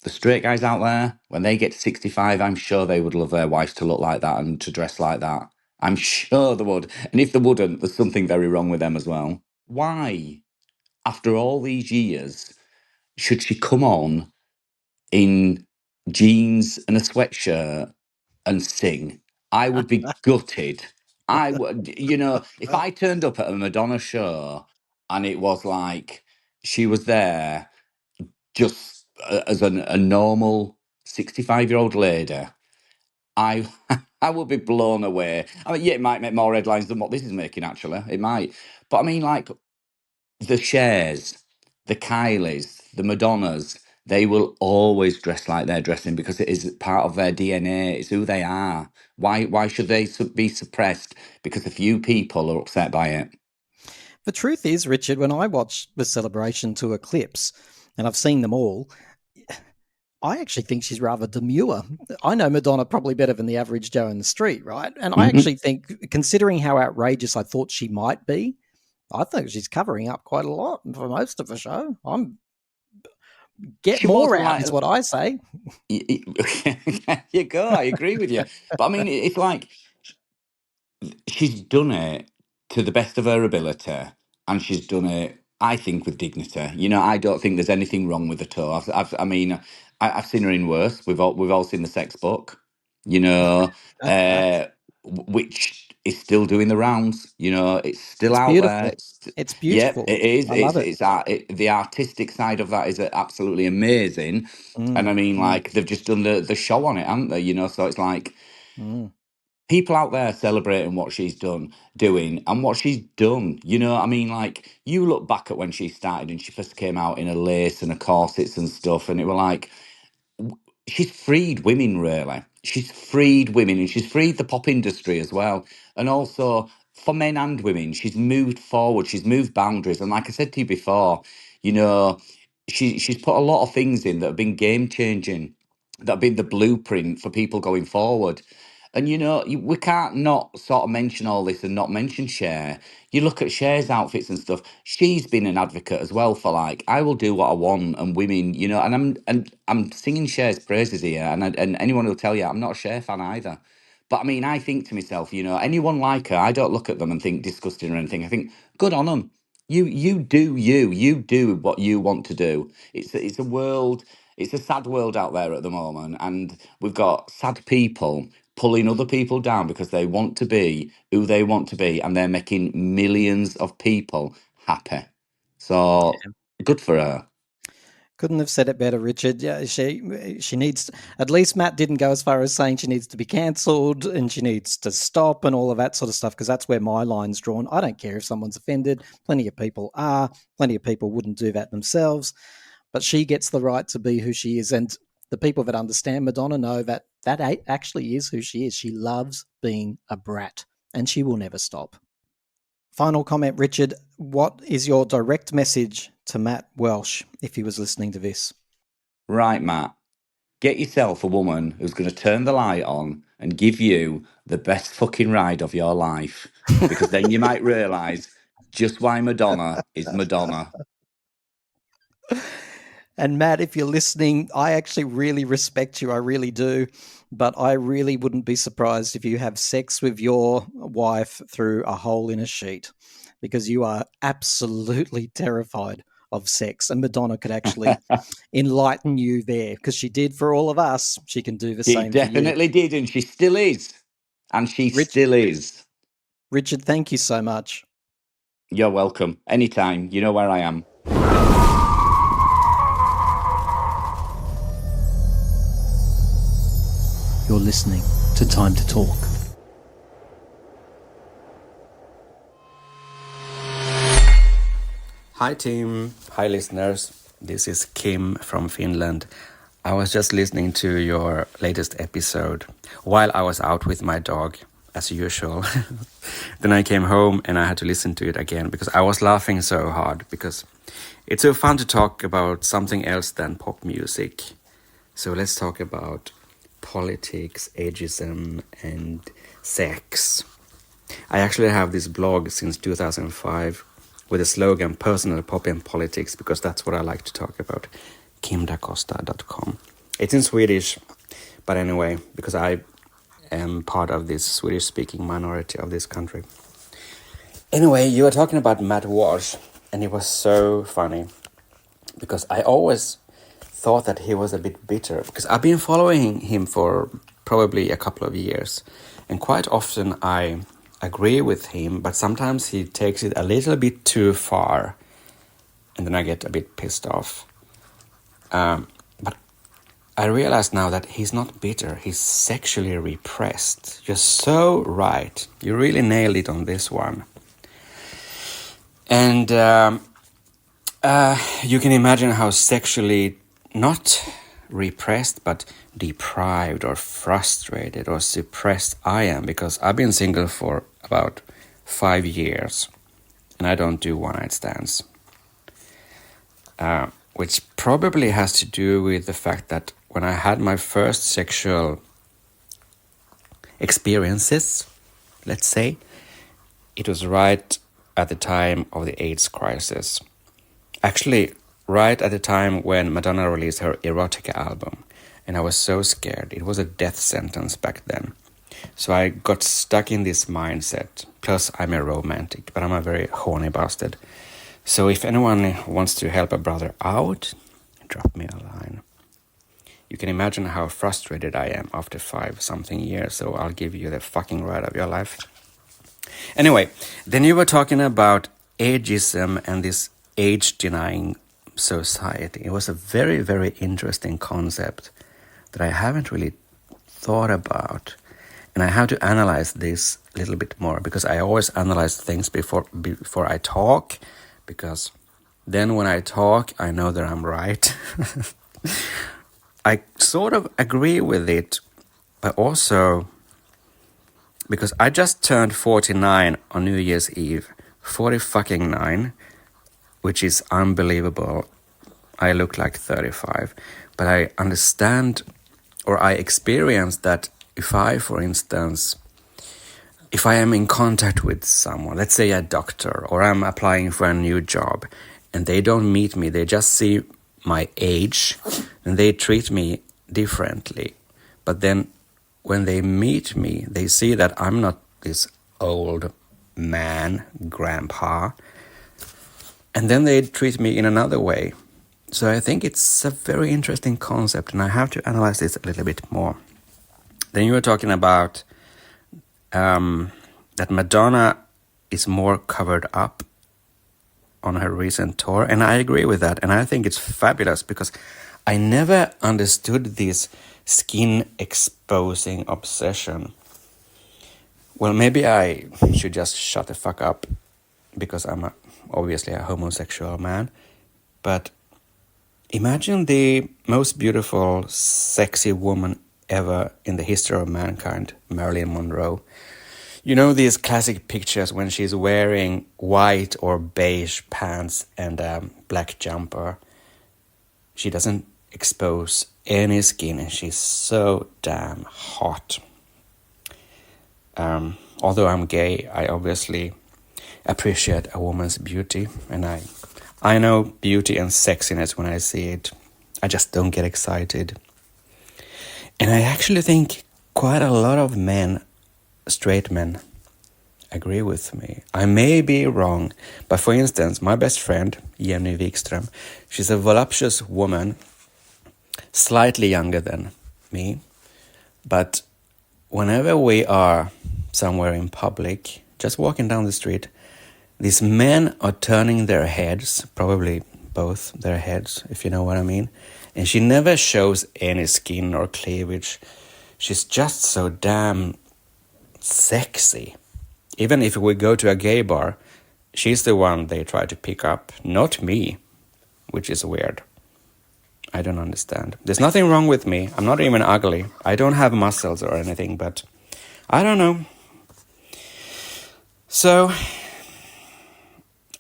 the straight guys out there, when they get to 65, I'm sure they would love their wives to look like that and to dress like that. I'm sure they would. And if they wouldn't, there's something very wrong with them as well. Why, after all these years, should she come on in jeans and a sweatshirt and sing? I would be gutted. I would, if I turned up at a Madonna show and it was like she was there just as a normal 65-year-old lady, I I would be blown away. I mean, yeah, it might make more headlines than what this is making, actually. It might. But I mean, like, the Chers, the Kylies, the Madonnas, they will always dress like they're dressing because it is part of their DNA. It's who they are. Why should they be suppressed because a few people are upset by it? The truth is, Richard, when I watch the celebration tour clips, and I've seen them all, I actually think she's rather demure. I know Madonna probably better than the average Joe in the street, right? And I Mhm. actually think, considering how outrageous I thought she might be, I think she's covering up quite a lot for most of the show. Get She more wasn't out, like is what I say. there you go. I agree with you, but I mean, it's like she's done it to the best of her ability, and she's done it, I think, with dignity. I don't think there's anything wrong with the tour. I've seen her in worse. We've all seen the sex book, you know, uh, which is still doing the rounds. It's still It's out there. beautiful. It's Yep, beautiful. it is. I love The artistic side of that is absolutely amazing. And I it. mean, like, they've just done the show on it, haven't they? So it's like Mm. people out there celebrating what she's doing and what she's done. I mean, like, you look back at when she started and she first came out in a lace and a corsets and stuff, and it were like, she's freed women, really. She's freed women, and she's freed the pop industry as well. And also for men and women, she's moved forward, she's moved boundaries. And like I said to you before, you know, she's put a lot of things in that have been game changing, that have been the blueprint for people going forward. And we can't not sort of mention all this and not mention Cher. You look at Cher's outfits and stuff. She's been an advocate as well for, like, I will do what I want, and women, and I'm singing Cher's praises here, and anyone will tell you I'm not a Cher fan either. But I mean, I think to myself, anyone like her, I don't look at them and think disgusting or anything. I think good on them. You do what you want to do. It's a world. It's a sad world out there at the moment, and we've got sad people pulling other people down because they want to be who they want to be, and they're making millions of people happy. So good for her. Couldn't have said it better, Richard. Yeah, she needs. At least Matt didn't go as far as saying she needs to be cancelled and she needs to stop and all of that sort of stuff, because that's where my line's drawn. I don't care if someone's offended. Plenty of people are. Plenty of people wouldn't do that themselves. But she gets the right to be who she is, and the people that understand Madonna know that that actually is who she is. She loves being a brat, and she will never stop. Final comment, Richard. What is your direct message to Matt Welsh if he was listening to this? Right, Matt. Get yourself a woman who's going to turn the light on and give you the best fucking ride of your life, because then you might realise just why Madonna is Madonna. And Matt, if you're listening, I actually really respect you. I really do. But I really wouldn't be surprised if you have sex with your wife through a hole in a sheet, because you are absolutely terrified of sex. And Madonna could actually enlighten you there, because she did for all of us. She can do the She same for you. definitely did, and she still is. And she still is. Richard, thank you so much. You're welcome. Anytime. You know where I am. You're listening to Time to Talk. Hi team, hi listeners. This is Kim from Finland. I was just listening to your latest episode while I was out with my dog, as usual. Then I came home and I had to listen to it again because I was laughing so hard, because it's so fun to talk about something else than pop music. So let's talk about politics, ageism and sex. I actually have this blog since 2005 with the slogan Personal Pop and Politics, because that's what I like to talk about. kimdacosta.com. It's in Swedish, but anyway, because I am part of this Swedish-speaking minority of this country. Anyway, you were talking about Matt Walsh, and it was so funny, because I always thought that he was a bit bitter, because I've been following him for probably a couple of years, and quite often I agree with him, but sometimes he takes it a little bit too far, and then I get a bit pissed off. But I realize now that he's not bitter, he's sexually repressed. You're so right. You really nailed it on this one. And you can imagine how sexually not repressed, but deprived or frustrated or suppressed I am, because I've been single for about 5 years and I don't do one-night stands. Which probably has to do with the fact that when I had my first sexual experiences, let's say, it was right at the time of the AIDS crisis. Actually, right at the time when Madonna released her Erotica album, and I was so scared. It was a death sentence back then. So I got stuck in this mindset. Plus, I'm a romantic, but I'm a very horny bastard. So if anyone wants to help a brother out, drop me a line. You can imagine how frustrated I am after 5-something years, so I'll give you the fucking ride of your life. Anyway, then you were talking about ageism and this age-denying society. It was a very, very interesting concept that I haven't really thought about. And I have to analyze this a little bit more, because I always analyze things before I talk, because then when I talk, I know that I'm right. I sort of agree with it, but also because I just turned 49 on New Year's Eve, 40-fucking-9, which is unbelievable. I look like 35, but I understand, or I experience that if I, for instance, if I am in contact with someone, let's say a doctor, or I'm applying for a new job, and they don't meet me, they just see my age, and they treat me differently. But then when they meet me, they see that I'm not this old man, grandpa. and then they treat me in another way. So I think it's a very interesting concept, and I have to analyze this a little bit more. Then you were talking about that Madonna is more covered up on her recent tour, and I agree with that, and I think it's fabulous because I never understood this skin exposing obsession. Well, maybe I should just shut the fuck up because I'm obviously a homosexual man, but imagine the most beautiful, sexy woman ever in the history of mankind, Marilyn Monroe. You know these classic pictures when she's wearing white or beige pants and a black jumper. She doesn't expose any skin and she's so damn hot. Although I'm gay, I obviously appreciate a woman's beauty, and I know beauty and sexiness when I see it. I just don't get excited. And I actually think quite a lot of men, straight men, agree with me. I may be wrong, but for instance, my best friend, Jenny Wikström, she's a voluptuous woman, slightly younger than me, but whenever we are somewhere in public, just walking down the street, these men are turning their heads, probably both their heads, if you know what I mean, and she never shows any skin or cleavage. She's just so damn sexy. Even if we go to a gay bar, she's the one they try to pick up, not me, which is weird. I don't understand. There's nothing wrong with me. I'm not even ugly. I don't have muscles or anything, but I don't know. So,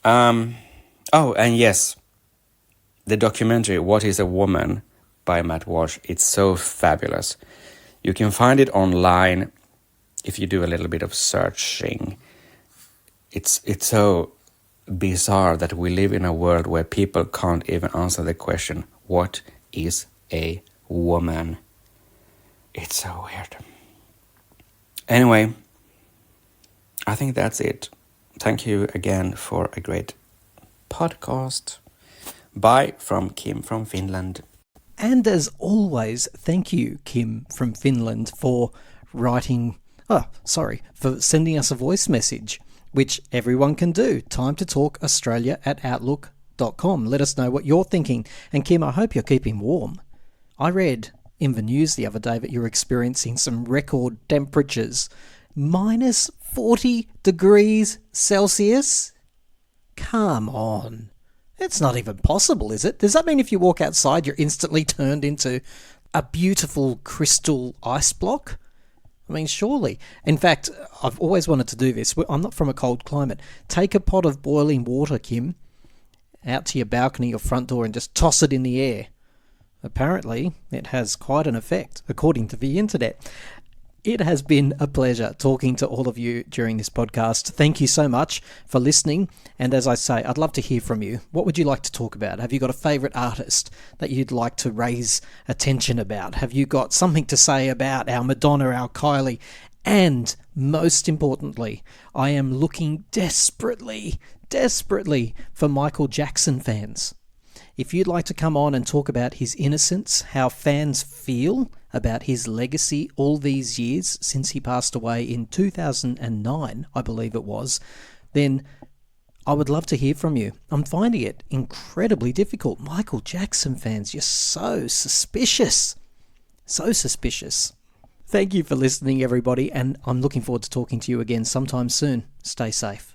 oh, and yes, the documentary, What is a Woman, by Matt Walsh, it's so fabulous. You can find it online if you do a little bit of searching. It's so bizarre that we live in a world where people can't even answer the question, what is a woman? It's so weird. Anyway, I think that's it. Thank you again for a great podcast. Bye from Kim from Finland. And as always, thank you, Kim from Finland, for for sending us a voice message, which everyone can do. Time to talk Australia@outlook.com. Let us know what you're thinking. And Kim, I hope you're keeping warm. I read in the news the other day that you're experiencing some record temperatures. Minus 40 degrees Celsius? Come on. It's not even possible, is it? Does that mean if you walk outside, you're instantly turned into a beautiful crystal ice block? I mean, surely. In fact, I've always wanted to do this. I'm not from a cold climate. Take a pot of boiling water, Kim, out to your balcony or front door and just toss it in the air. Apparently, it has quite an effect, according to the internet. It has been a pleasure talking to all of you during this podcast. Thank you so much for listening. And as I say, I'd love to hear from you. What would you like to talk about? Have you got a favourite artist that you'd like to raise attention about? Have you got something to say about our Madonna, our Kylie? And most importantly, I am looking desperately for Michael Jackson fans. If you'd like to come on and talk about his innocence, how fans feel about his legacy all these years since he passed away in 2009, I believe it was, then I would love to hear from you. I'm finding it incredibly difficult. Michael Jackson fans, you're so suspicious. So suspicious. Thank you for listening, everybody, and I'm looking forward to talking to you again sometime soon. Stay safe.